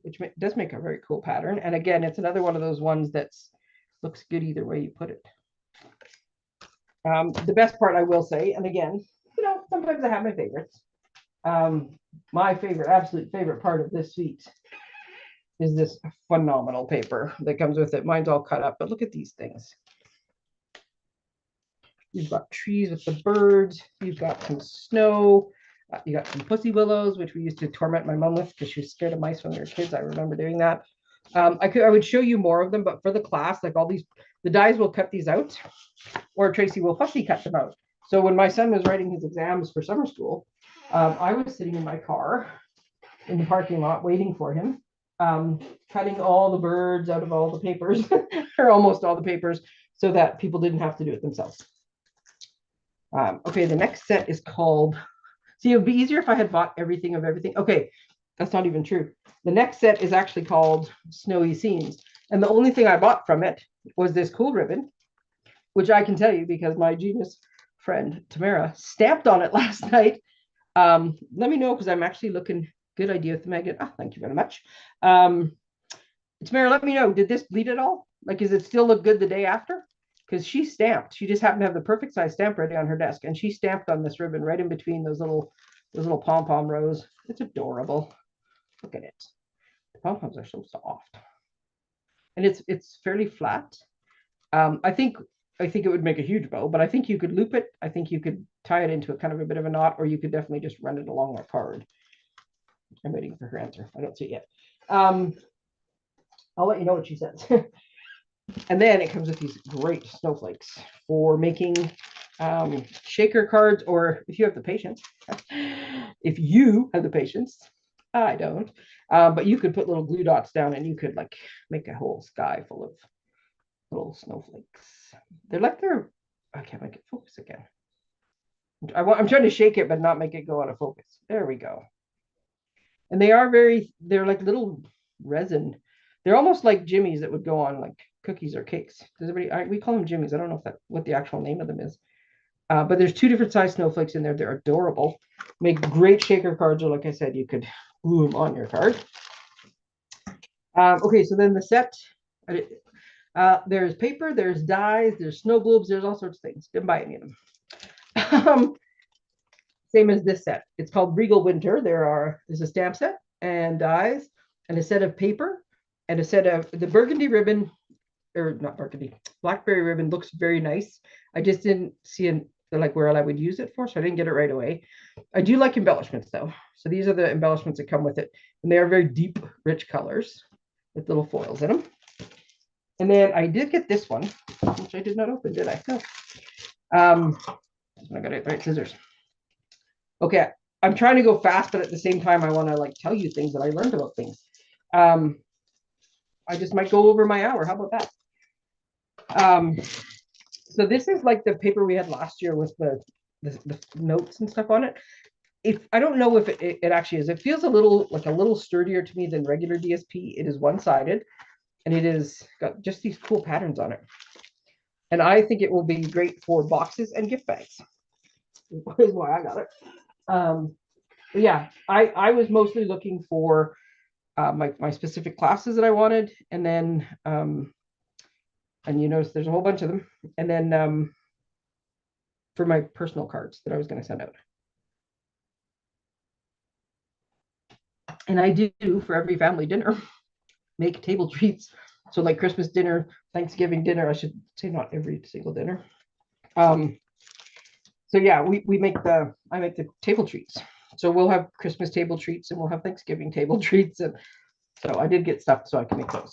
which does make a very cool pattern. And again, it's another one of those ones that looks good either way you put it. The best part I will say, and again, sometimes I have my favorites. My favorite, absolute favorite part of this suite is this phenomenal paper that comes with it. Mine's all cut up, but look at these things. You've got trees with the birds. You've got some snow. You got some pussy willows, which we used to torment my mom with because she was scared of mice when we were kids. I remember doing that. I would show you more of them, but for the class, like all these, the dies will cut these out, or Tracey will fussy cut them out. So when my son was writing his exams for summer school, I was sitting in my car in the parking lot waiting for him, cutting all the birds out of all the papers, or almost all the papers, so that people didn't have to do it themselves. Okay, the next set is called, see, it would be easier if I had bought everything of everything. Okay, that's not even true. The next set is actually called Snowy Scenes. And the only thing I bought from it was this cool ribbon, which I can tell you because my genius friend Tamara stamped on it last night. Let me know because I'm actually looking, good idea with the magnet. Oh, thank you very much. Tamara, let me know, did this bleed at all? Like, does it still look good the day after? Because she stamped. She just happened to have the perfect size stamp ready on her desk, and she stamped on this ribbon right in between those little pom-pom rows. It's adorable. Look at it. The pom-poms are so soft. And it's fairly flat. I think it would make a huge bow, but I think you could loop it. I think you could tie it into a kind of a bit of a knot, or you could definitely just run it along that card. I'm waiting for her answer. I don't see it yet. I'll let you know what she says. And then it comes with these great snowflakes for making shaker cards, or if you have the patience. If you have the patience, I don't. But you could put little glue dots down and you could like make a whole sky full of little snowflakes. I can't make it focus again. I'm trying to shake it, but not make it go out of focus. There we go. And they're like little resin They're almost like jimmies that would go on like cookies or cakes. Does everybody? We call them jimmies. I don't know if that what the actual name of them is. But there's two different size snowflakes in there. They're adorable. Make great shaker cards, or like I said, you could glue them on your card. Okay, so then the set. There's paper, there's dies, there's snow globes, there's all sorts of things. Didn't buy any of them. Same as this set. It's called Regal Winter. There's a stamp set and dies and a set of paper and a set of the burgundy ribbon, or not burgundy, blackberry ribbon looks very nice. I just didn't see like where I would use it for, so I didn't get it right away. I do like embellishments though. So these are the embellishments that come with it. And they are very deep, rich colors with little foils in them. And then I did get this one, which I did not open, did I? No. I got it right, scissors. Okay, I'm trying to go fast, but at the same time, I want to like tell you things that I learned about things. I just might go over my hour. How about that? So this is like the paper we had last year with the notes and stuff on it. If I don't know if it actually is. It feels a little sturdier to me than regular DSP. It is one-sided, and it is got just these cool patterns on it. And I think it will be great for boxes and gift bags. Is why I got it. But yeah, I was mostly looking for my specific classes that I wanted, and then and you notice there's a whole bunch of them, and then for my personal cards that I was going to send out. And I do for every family dinner make table treats. So like Christmas dinner, Thanksgiving dinner, I should say not every single dinner. So yeah, I make the table treats. So we'll have Christmas table treats and we'll have Thanksgiving table treats. And so I did get stuff so I can make those.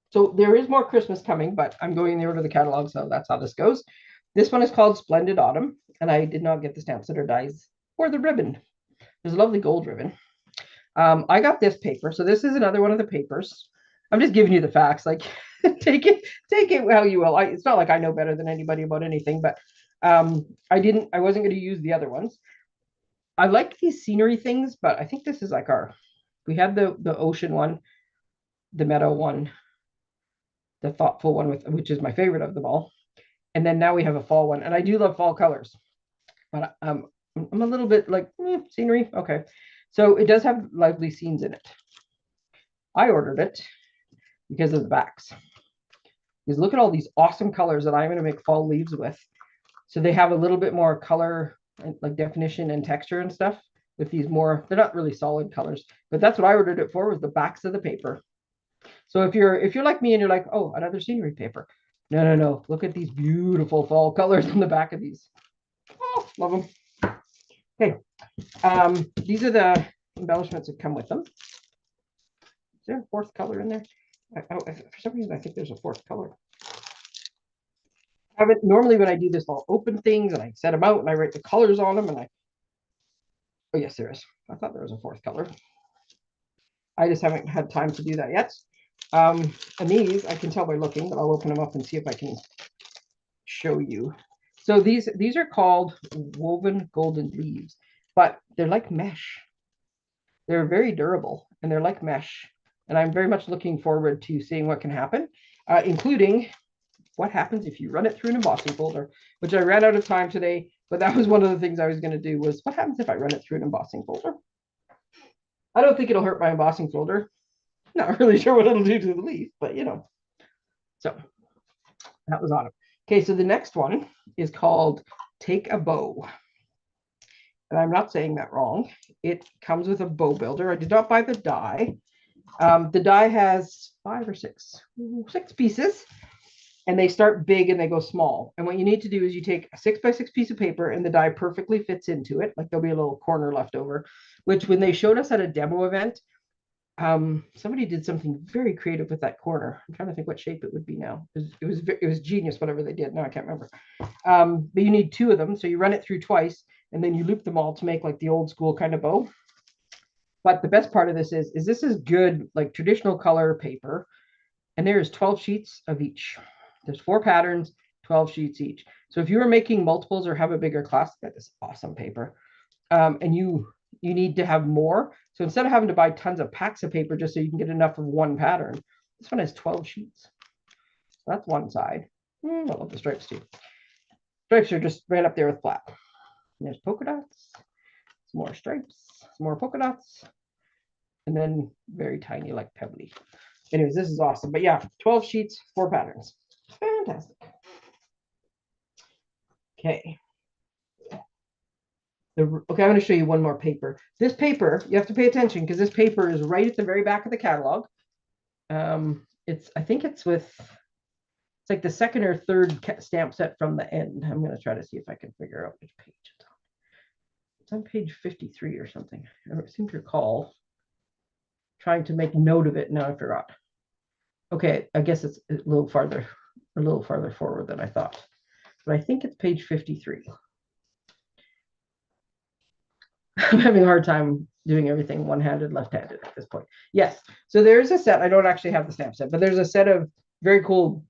So there is more Christmas coming, but I'm going in the order of the catalog, so that's how this goes. This one is called Splendid Autumn, and I did not get the stamp set or dies or the ribbon. There's a lovely gold ribbon. I got this paper, so this is another one of the papers. I'm just giving you the facts. Like, take it how you will. It's not like I know better than anybody about anything, but I wasn't going to use the other ones. I like these scenery things, but I think this is like we had the ocean one, the meadow one, the thoughtful one which is my favorite of them all. And then now we have a fall one, and I do love fall colors, but I'm a little bit like scenery. Okay, so it does have lively scenes in it. I ordered it because of the backs. Because look at all these awesome colors that I'm going to make fall leaves with. So they have a little bit more color, like definition and texture and stuff with these more, they're not really solid colors, but that's what I ordered it for, was the backs of the paper. So if you're like me and you're like, oh, another scenery paper. No. Look at these beautiful fall colors on the back of these. Oh, love them. Okay. These are the embellishments that come with them. Is there a fourth color in there? For some reason, I think there's a fourth color. Normally when I do this, I'll open things and I set them out and I write the colors on them, and oh yes, there is. I thought there was a fourth color. I just haven't had time to do that yet. And these I can tell by looking, but I'll open them up and see if I can show you. So these are called woven golden leaves, but they're like mesh. They're very durable and they're like mesh. And I'm very much looking forward to seeing what can happen, including what happens if you run it through an embossing folder, which I ran out of time today, but that was one of the things I was going to do, was what happens if I run it through an embossing folder? I don't think it'll hurt my embossing folder. Not really sure what it'll do to the leaf, but so that was autumn. Okay, so the next one is called Take a Bow. And I'm not saying that wrong. It comes with a bow builder. I did not buy the die. The die has 5 or 6 pieces, and they start big and they go small. And what you need to do is you take a 6x6 piece of paper and the die perfectly fits into it. Like there'll be a little corner left over, which when they showed us at a demo event, somebody did something very creative with that corner. I'm trying to think what shape it would be now. It was genius, whatever they did. No, I can't remember. But you need 2 of them. So you run it through twice and then you loop them all to make like the old school kind of bow. But the best part of this is this is good, like traditional color paper. And there is 12 sheets of each. There's 4 patterns, 12 sheets each. So if you are making multiples or have a bigger class, that is awesome paper. And you you need to have more. So instead of having to buy tons of packs of paper just so you can get enough of one pattern, this one has 12 sheets. That's one side. I love the stripes too. Stripes are just right up there with flat. And there's polka dots, some more stripes, some more polka dots, and then very tiny, like pebbly. Anyways, this is awesome. But yeah, 12 sheets, 4 patterns. Fantastic. Okay. Okay, I'm going to show you one more paper. This paper, you have to pay attention because this paper is right at the very back of the catalog. I think it's like the second or third stamp set from the end. I'm going to try to see if I can figure out which page it's on. It's on page 53 or something. I don't seem to recall trying to make note of it. Now I forgot. Okay, I guess it's a little farther forward than I thought. But I think it's page 53. I'm having a hard time doing everything one-handed, left-handed at this point. Yes, so there's a set. I don't actually have the stamp set, but there's a set of very cool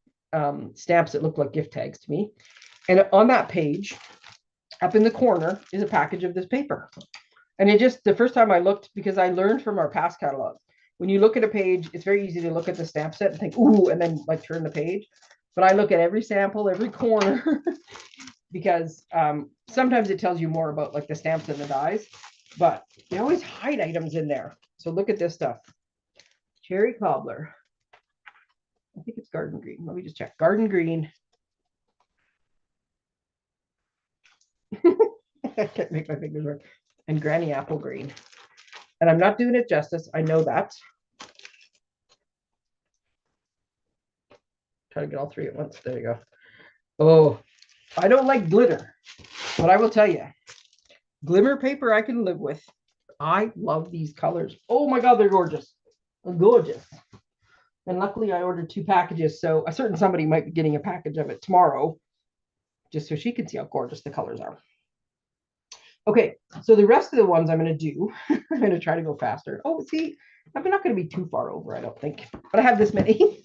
stamps that look like gift tags to me. And on that page, up in the corner, is a package of this paper. And it just, the first time I looked, because I learned from our past catalog, when you look at a page, it's very easy to look at the stamp set and think, ooh, and then like turn the page. But I look at every sample, every corner, because sometimes it tells you more about like the stamps and the dies, but they always hide items in there. So look at this stuff. Cherry cobbler. I think it's garden green. Let me just check. Garden green. I can't make my fingers work. And granny apple green. And I'm not doing it justice. I know that. Try to get all three at once. There you go. Oh, I don't like glitter, but I will tell you, glimmer paper I can live with. I love these colors. Oh my God, they're gorgeous. Gorgeous. And luckily I ordered 2 packages. So a certain somebody might be getting a package of it tomorrow, just so she can see how gorgeous the colors are. Okay, so the rest of the ones I'm going to do, I'm going to try to go faster. Oh, see, I'm not going to be too far over, I don't think. But I have this many.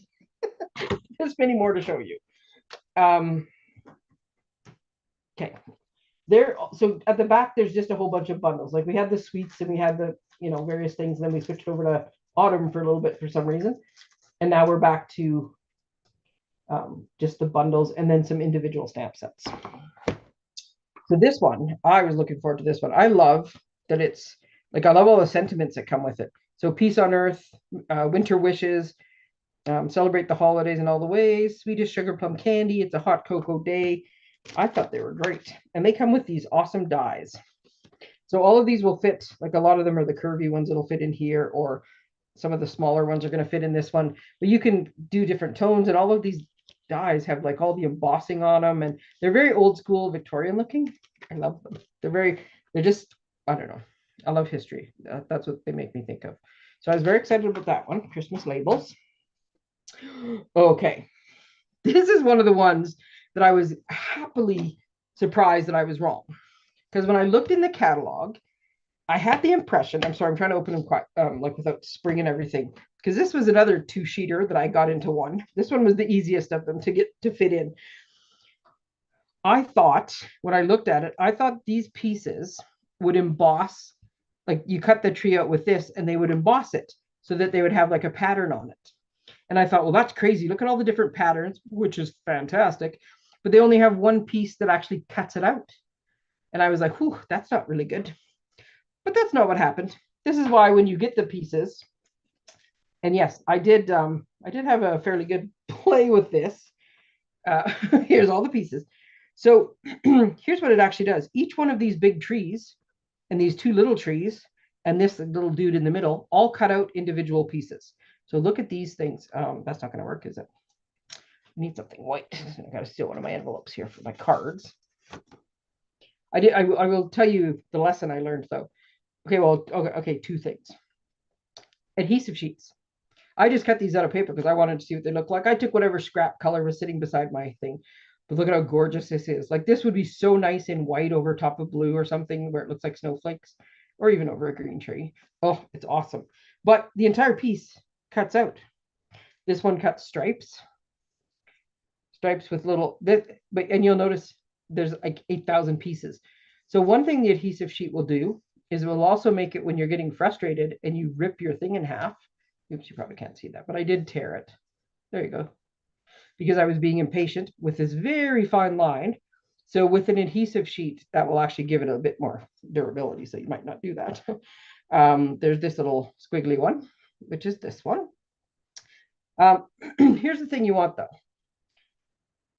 There's many more to show you. Okay. So at the back, there's just a whole bunch of bundles. Like we had the sweets and we had the, various things. And then we switched over to autumn for a little bit for some reason. And now we're back to just the bundles and then some individual stamp sets. So this one, I was looking forward to this one. I love that it's like, I love all the sentiments that come with it. So peace on earth, winter wishes, celebrate the holidays in all the ways, Swedish sugar plum candy, it's a hot cocoa day. I thought they were great. And they come with these awesome dies. So all of these will fit, like a lot of them are the curvy ones that'll fit in here, or some of the smaller ones are going to fit in this one. But you can do different tones, and all of these dies have like all the embossing on them, and they're very old school Victorian looking. I love them. They're just, I don't know. I love history. That's what they make me think of. So I was very excited about that one. Christmas labels. Okay. This is one of the ones that I was happily surprised that I was wrong. Because when I looked in the catalog, I had the impression, I'm sorry, I'm trying to open them quite, like without springing everything, because this was another 2-sheeter that I got into one. This one was the easiest of them to fit in. I thought, when I looked at it, I thought these pieces would emboss, like you cut the tree out with this and they would emboss it so that they would have like a pattern on it. And I thought, well, that's crazy. Look at all the different patterns, which is fantastic. But they only have one piece that actually cuts it out. And I was like, whew, that's not really good. But that's not what happened. This is why when you get the pieces, and yes, I did have a fairly good play with this. Here's all the pieces. So here's what it actually does. Each one of these big trees and these 2 little trees and this little dude in the middle all cut out individual pieces. So look at these things. That's not going to work, is it? I need something white. I got to steal one of my envelopes here for my cards. I will tell you the lesson I learned though. Okay, well, okay, 2 things. Adhesive sheets. I just cut these out of paper because I wanted to see what they look like. I took whatever scrap color was sitting beside my thing. But look at how gorgeous this is. Like this would be so nice in white over top of blue or something where it looks like snowflakes, or even over a green tree. Oh, it's awesome. But the entire piece cuts out. This one cuts stripes with little, and you'll notice there's like 8,000 pieces. So one thing the adhesive sheet will do is it will also make it when you're getting frustrated and you rip your thing in half. Oops, you probably can't see that, but I did tear it. There you go. Because I was being impatient with this very fine line. So with an adhesive sheet, that will actually give it a bit more durability. So you might not do that. There's this little squiggly one, which is this one. Here's the thing you want though.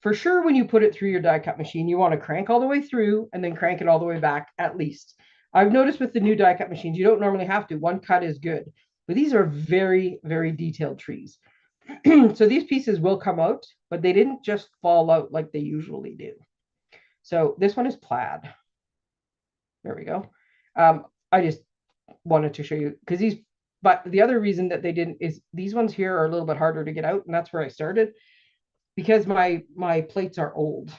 For sure, when you put it through your die cut machine, you want to crank all the way through and then crank it all the way back at least. I've noticed with the new die cut machines, you don't normally have to. One cut is good. But these are very, very detailed trees. So these pieces will come out, but they didn't just fall out like they usually do. So this one is plaid. There we go. I just wanted to show you because these, but the other reason that they didn't is these ones here are a little bit harder to get out, and that's where I started because my plates are old.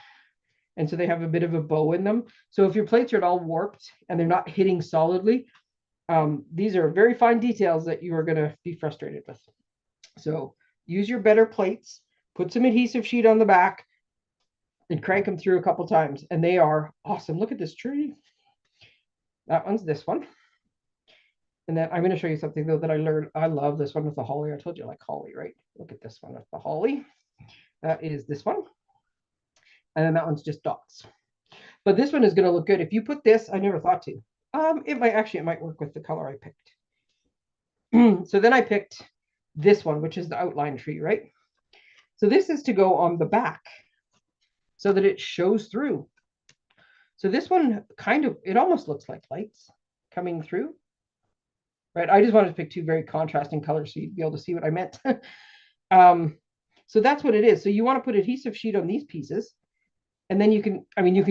And so they have a bit of a bow in them. So if your plates are at all warped and they're not hitting solidly, these are very fine details that you are going to be frustrated with. So use your better plates, put some adhesive sheet on the back, and crank them through a couple times. And they are awesome. Look at this tree. That one's this one. And then I'm going to show you something, though, that I learned. I love this one with the holly. I told you I like holly, right? Look at this one with the holly. That is this one. And then that one's just dots. But this one is going to look good. If you put this, I never thought to. It might work with the color I picked. So then I picked this one, which is the outline tree, right? So this is to go on the back so that it shows through. So this one kind of, it almost looks like lights coming through, right? I just wanted to pick two very contrasting colors so you'd be able to see what I meant. So that's what it is. So you want to put adhesive sheet on these pieces, and then you can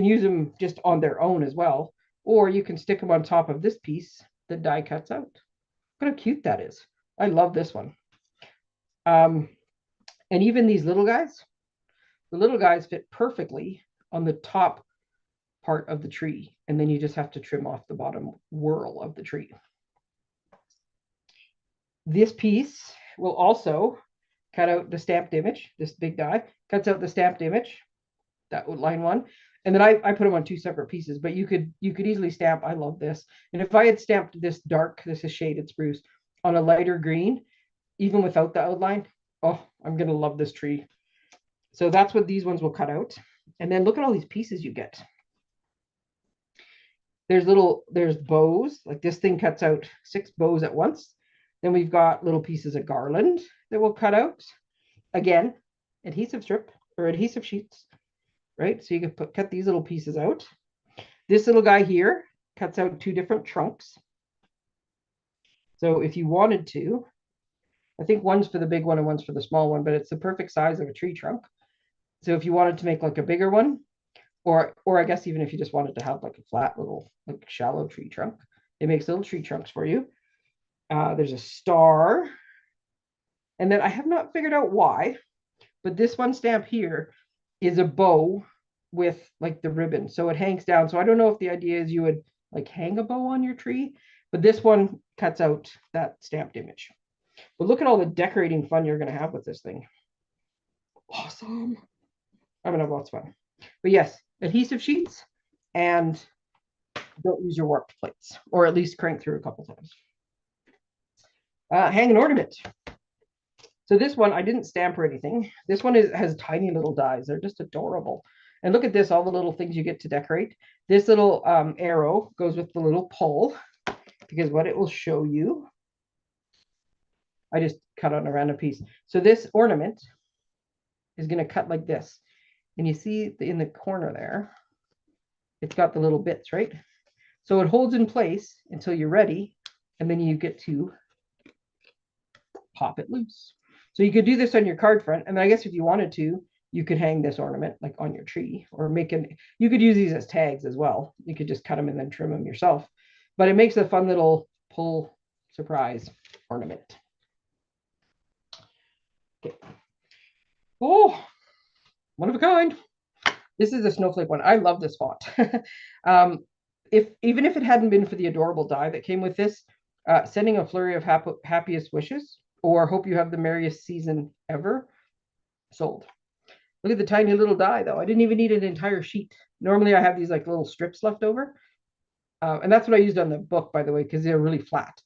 use them just on their own as well, or you can stick them on top of this piece that die cuts out. Look how cute that is. I love this one. And even these little guys, the little guys fit perfectly on the top part of the tree. And then you just have to trim off the bottom whorl of the tree. This piece will also cut out the stamped image. This big die cuts out the stamped image, that outline one. And then I put them on two separate pieces, but you could easily stamp. I love this. And if I had stamped this dark, this is shaded spruce, on a lighter green, even without the outline, oh, I'm going to love this tree. So that's what these ones will cut out. And then look at all these pieces you get. There's bows, like this thing cuts out 6 bows at once. Then we've got little pieces of garland that will cut out. Again, adhesive strip or adhesive sheets, right? So you can cut these little pieces out. This little guy here cuts out 2 different trunks. So if you wanted to, I think one's for the big one and one's for the small one, but it's the perfect size of a tree trunk. So if you wanted to make like a bigger one, or I guess even if you just wanted to have like a flat little, like shallow tree trunk, it makes little tree trunks for you. There's a star. And then I have not figured out why, but this one stamp here is a bow with like the ribbon. So it hangs down. So I don't know if the idea is you would like hang a bow on your tree, but this one cuts out that stamped image. But look at all the decorating fun you're going to have with this thing. Awesome. I'm going to have lots of fun. But yes, adhesive sheets, and don't use your warped plates, or at least crank through a couple times. Hang an ornament. So this one, I didn't stamp or anything. This one has tiny little dies. They're just adorable. And look at this, all the little things you get to decorate. This little arrow goes with the little pole, because what it will show you, I just cut on a random piece. So this ornament is going to cut like this. And you see in the corner there, it's got the little bits, right? So it holds in place until you're ready, and then you get to pop it loose. So you could do this on your card front, and I guess if you wanted to, you could hang this ornament like on your tree, or you could use these as tags as well. You could just cut them and then trim them yourself. But it makes a fun little pull surprise ornament. Okay. Oh, one of a kind. This is a snowflake one. I love this font. Even if it hadn't been for the adorable die that came with this, sending a flurry of happiest wishes, or hope you have the merriest season ever, sold. Look at the tiny little die, though. I didn't even need an entire sheet. Normally I have these like little strips left over. And that's what I used on the book, by the way, because they're really flat.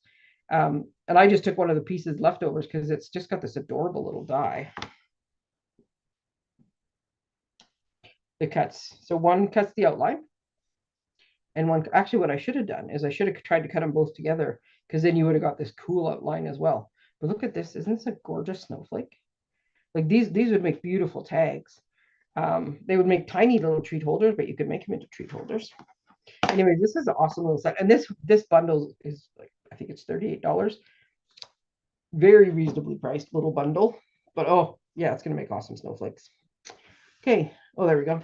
And I just took one of the pieces leftovers because it's just got this adorable little die. It cuts. So one cuts the outline, and one, actually what I should have done is I should have tried to cut them both together, because then you would have got this cool outline as well. But look at this. Isn't this a gorgeous snowflake? Like these would make beautiful tags. They would make tiny little treat holders, but you could make them into treat holders. Anyways, this is an awesome little set. And this bundle is like, I think it's $38. Very reasonably priced little bundle. But oh yeah, it's gonna make awesome snowflakes. Okay. Oh, there we go.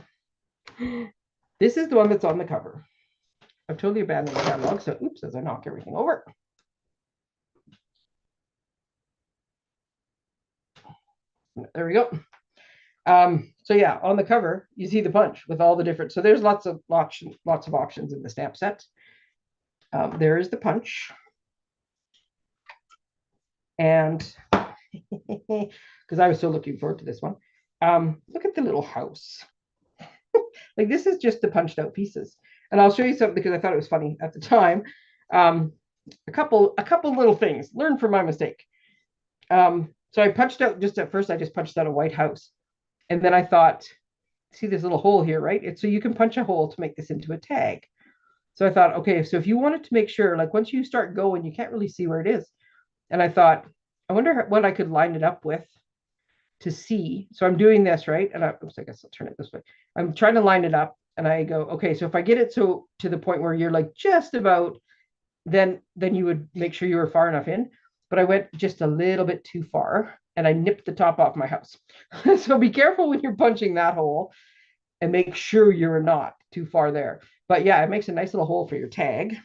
This is the one that's on the cover. I've totally abandoned the catalog, so oops, as I knock everything over. There we go. So yeah, on the cover, you see the punch with all the different, so there's lots of options in the stamp set. There is the punch. And because I was so looking forward to this one. Look at the little house. Like this is just the punched out pieces. And I'll show you something because I thought it was funny at the time. A couple little things. Learn from my mistake. So I punched out, just at first I just punched out a white house. And then I thought, see this little hole here, right? It's so you can punch a hole to make this into a tag. So I thought, okay, so if you wanted to make sure, like once you start going, you can't really see where it is. And I thought, I wonder what I could line it up with to see. So I'm doing this, right? And oops, I guess I'll turn it this way. I'm trying to line it up, and I go, okay, so if I get it so to the point where you're like just about, then you would make sure you were far enough in. But I went just a little bit too far, and I nipped the top off my house. So be careful when you're punching that hole, and make sure you're not too far there. But yeah, it makes a nice little hole for your tag.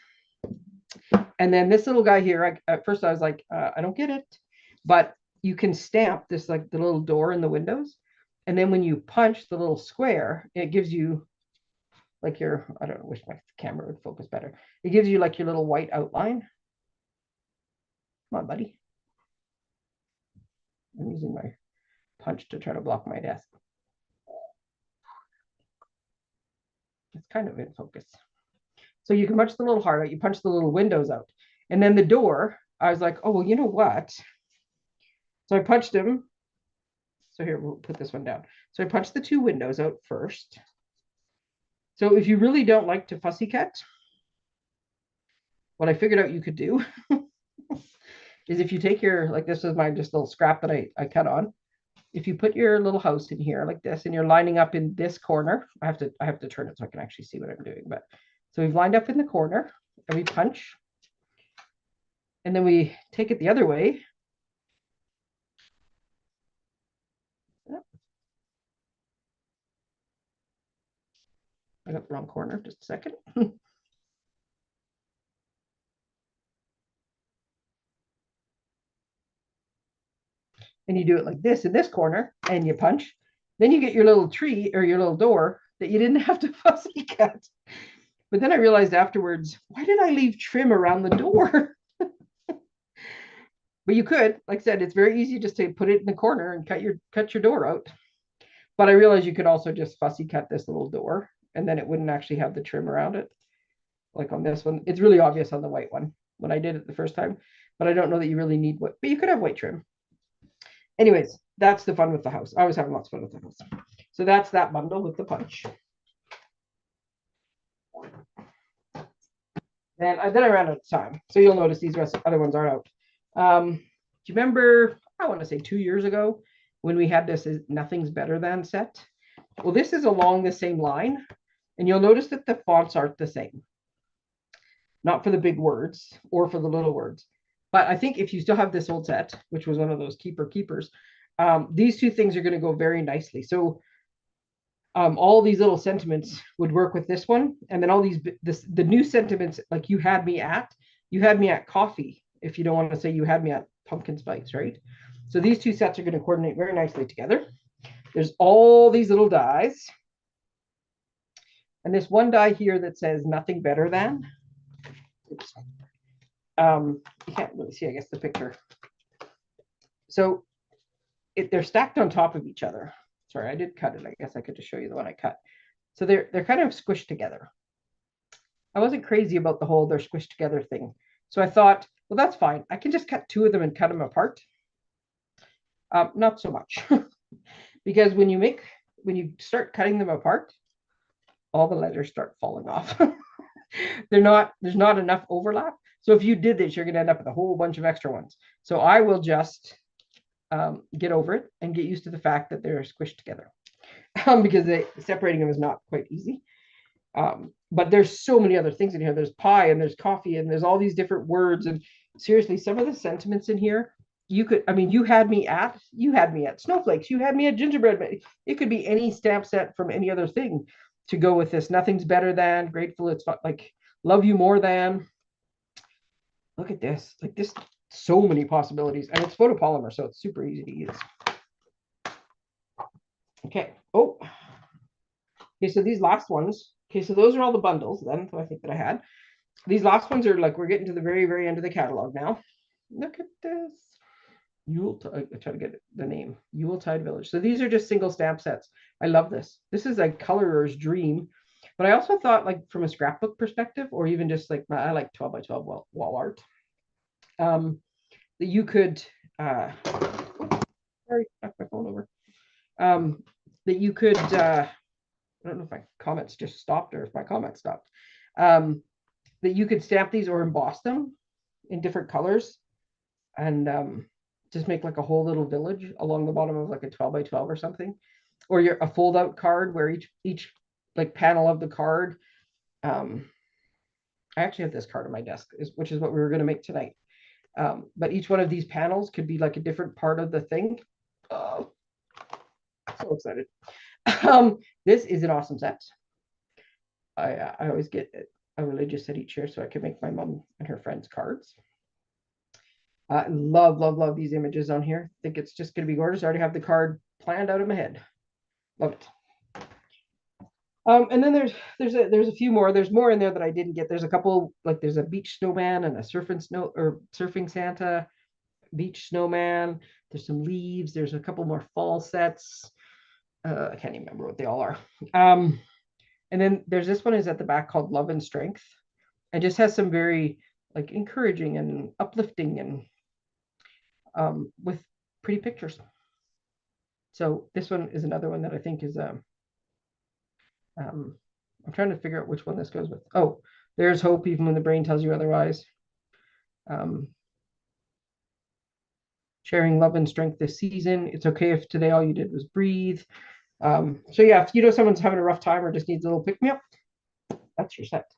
And then this little guy here, at first I was like, I don't get it. But you can stamp this, like the little door in the windows. And then when you punch the little square, it gives you like your, I don't know, wish my camera would focus better. It gives you like your little white outline. Come on, buddy. I'm using my punch to try to block my desk. It's kind of in focus. So you can punch the little heart out, you punch the little windows out. And then the door, I was like, oh, well, you know what? So I punched him. So here, we'll put this one down. So I punched the two windows out first. So if you really don't like to fussy cut, what I figured out you could do is if you take your, like this is my just little scrap that I cut on. If you put your little house in here like this, and you're lining up in this corner, I have to turn it so I can actually see what I'm doing. But so we've lined up in the corner, and we punch, and then we take it the other way. I got the wrong corner, just a second. And you do it like this in this corner, and you punch. Then you get your little tree or your little door that you didn't have to fussy cut. But then I realized afterwards, why did I leave trim around the door? But you could, like I said, it's very easy just to put it in the corner and cut your door out. But I realized you could also just fussy cut this little door, and then it wouldn't actually have the trim around it. Like on this one, it's really obvious on the white one when I did it the first time, but I don't know that you really need what, but you could have white trim. Anyways, that's the fun with the house. I was having lots of fun with the house. So that's that bundle with the punch. And then I ran out of time. So you'll notice these other ones aren't out. Do you remember, I want to say 2 years ago, when we had this Nothing's Better Than set? Well, this is along the same line. And you'll notice that the fonts aren't the same. Not for the big words or for the little words. But I think if you still have this old set, which was one of those keepers, these two things are going to go very nicely. So all these little sentiments would work with this one. And then all the new sentiments, like you had me at coffee, if you don't want to say you had me at pumpkin spice, right? So these two sets are going to coordinate very nicely together. There's all these little dies. And this one die here that says Nothing Better Than. Oops. You can't really see, I guess, the picture. So they're stacked on top of each other. Sorry, I did cut it. I guess I could just show you the one I cut. So they're kind of squished together. I wasn't crazy about the whole they're squished together thing. So I thought, well, that's fine. I can just cut two of them and cut them apart. Not so much, because when you start cutting them apart, all the letters start falling off. There's not enough overlap. So if you did this, you're going to end up with a whole bunch of extra ones. So I will just get over it and get used to the fact that they're squished together, because separating them is not quite easy. But there's so many other things in here. There's pie and there's coffee and there's all these different words. And seriously, some of the sentiments in here, you had me at snowflakes. You had me at gingerbread. It could be any stamp set from any other thing to go with this. Nothing's better than, grateful, it's like love you more than. Look at this, like this, so many possibilities. And it's photopolymer, so it's super easy to use. Okay. Oh, okay. So these last ones, okay, so those are all the bundles then, I think that I had. These last ones are like, we're getting to the very, very end of the catalog now. Look at this. I try to get the name, Yuletide Village. So these are just single stamp sets. I love this. This is a colorer's dream. But I also thought, like, from a scrapbook perspective, or even just like, I like 12 by 12 wall art, that you could, sorry, knocked my phone over. That you could, I don't know if my comments just stopped or if my comments stopped. That you could stamp these or emboss them in different colors, and just make like a whole little village along the bottom of like a 12 by 12 or something, or a fold out card where each like panel of the card. I actually have this card on my desk, which is what we were going to make tonight. But each one of these panels could be like a different part of the thing. Oh, so excited. This is an awesome set. I always get a religious set each year so I can make my mom and her friends cards. Love, love, love these images on here. I think it's just going to be gorgeous. I already have the card planned out in my head. Love it. And then there's a few more. There's more in there that I didn't get. There's a couple, like there's a beach snowman and a surfing Santa, beach snowman. There's some leaves. There's a couple more fall sets. I can't even remember what they all are. And then there's this one is at the back called Love and Strength, and just has some very like encouraging and uplifting and with pretty pictures. So this one is another one that I think is I'm trying to figure out which one this goes with. Oh, there's hope even when the brain tells you otherwise. Sharing love and strength this season. It's okay if today all you did was breathe. So yeah, if you know someone's having a rough time or just needs a little pick me up, that's your set.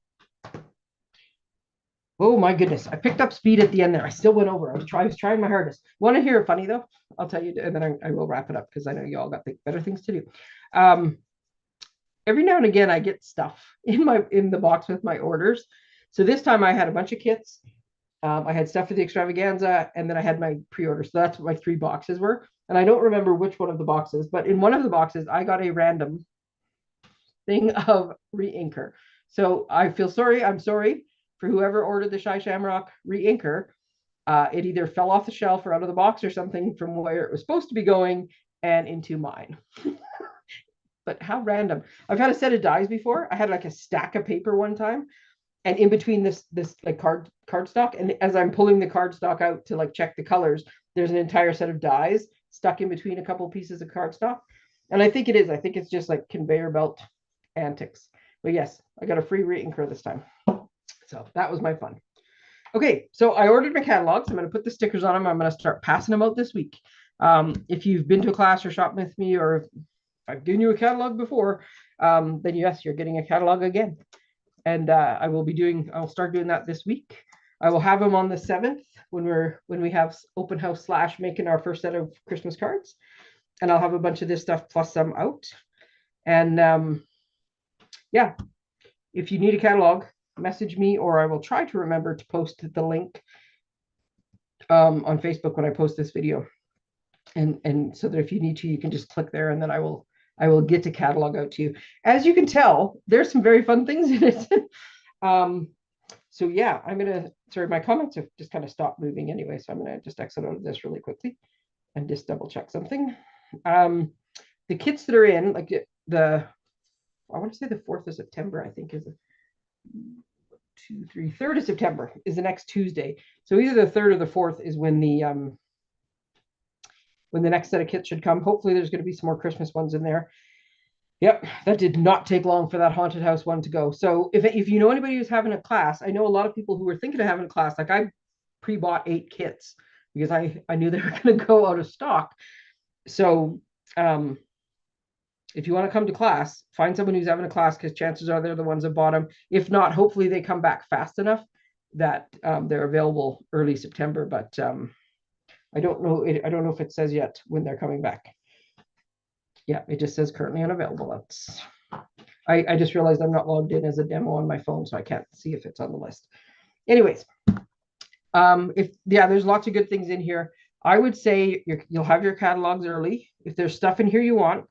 Oh my goodness, I picked up speed at the end there. I still went over. I was trying my hardest. Want to hear a funny though? I'll tell you, and then I will wrap it up because I know you all got better things to do. Every now and again I get stuff in the box with my orders. So this time I had a bunch of kits. I had stuff for the extravaganza, and then I had my pre-order. So that's what my 3 boxes were. And I don't remember which one of the boxes, but in one of the boxes I got a random thing of re-inker. So I feel sorry. I'm sorry for whoever ordered the Shy Shamrock re-inker. It either fell off the shelf or out of the box or something from where it was supposed to be going and into mine. But how random. I've had a set of dies before. I had like a stack of paper one time, and in between this like cardstock, and as I'm pulling the cardstock out to like check the colors, there's an entire set of dies stuck in between a couple pieces of cardstock. And I think it's just like conveyor belt antics. But yes, I got a free re-inker this time. So that was my fun. Okay, so I ordered my catalogs. I'm going to put the stickers on them. I'm going to start passing them out this week. If you've been to a class or shopped with me, or if I've given you a catalog before, then yes, you're getting a catalog again. And I'll start doing that this week. I will have them on the 7th when we have open house / making our first set of Christmas cards. And I'll have a bunch of this stuff plus some out. And yeah, if you need a catalog, message me, or I will try to remember to post the link on Facebook when I post this video. And so that if you need to, you can just click there, and then I will get to catalog out to you. As you can tell, there's some very fun things in it. So yeah, my comments have just kind of stopped moving anyway. So I'm going to just exit out of this really quickly and just double check something. The kits that are in, like I want to say the 4th of September, I think 2, 3, 3rd of September is the next Tuesday. So either the 3rd or the 4th is when the next set of kits should come. Hopefully there's going to be some more Christmas ones in there. Yep, that did not take long for that haunted house one to go. So if you know anybody who's having a class, I know a lot of people who were thinking of having a class. Like I pre-bought 8 kits because I knew they were going to go out of stock. So if you want to come to class, find someone who's having a class because chances are they're the ones that bought them. If not, hopefully they come back fast enough that they're available early September. But I don't know. I don't know if it says yet when they're coming back. Yeah, it just says currently unavailable. That's. I just realized I'm not logged in as a demo on my phone, so I can't see if it's on the list. Anyways, there's lots of good things in here. I would say you'll have your catalogs early. If there's stuff in here you want,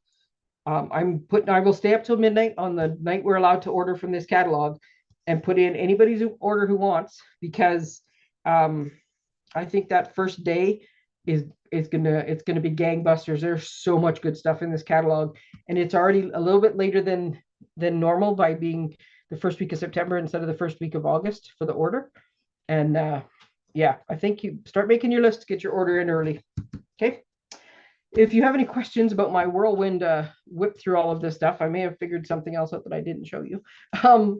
I will stay up till midnight on the night we're allowed to order from this catalog and put in anybody's order who wants, because I think that first day it's gonna be gangbusters. There's so much good stuff in this catalog, and it's already a little bit later than normal by being the first week of September instead of the first week of August for the order. And yeah, I think you start making your list, get your order in early. Okay. If you have any questions about my whirlwind whip through all of this stuff, I may have figured something else out that I didn't show you.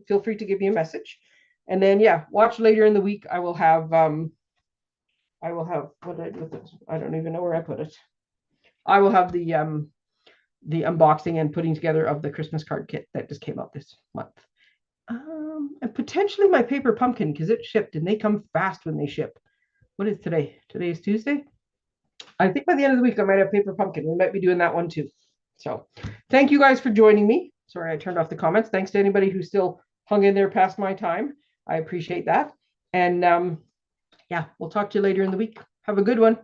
Feel free to give me a message. And then, yeah, watch later in the week. I will have, what did I do with it? I don't even know where I put it. I will have the unboxing and putting together of the Christmas card kit that just came out this month. And potentially my paper pumpkin, because it shipped and they come fast when they ship. What is today? Today is Tuesday. I think by the end of the week, I might have paper pumpkin. We might be doing that one too. So thank you guys for joining me. Sorry, I turned off the comments. Thanks to anybody who still hung in there past my time. I appreciate that. And yeah, we'll talk to you later in the week. Have a good one.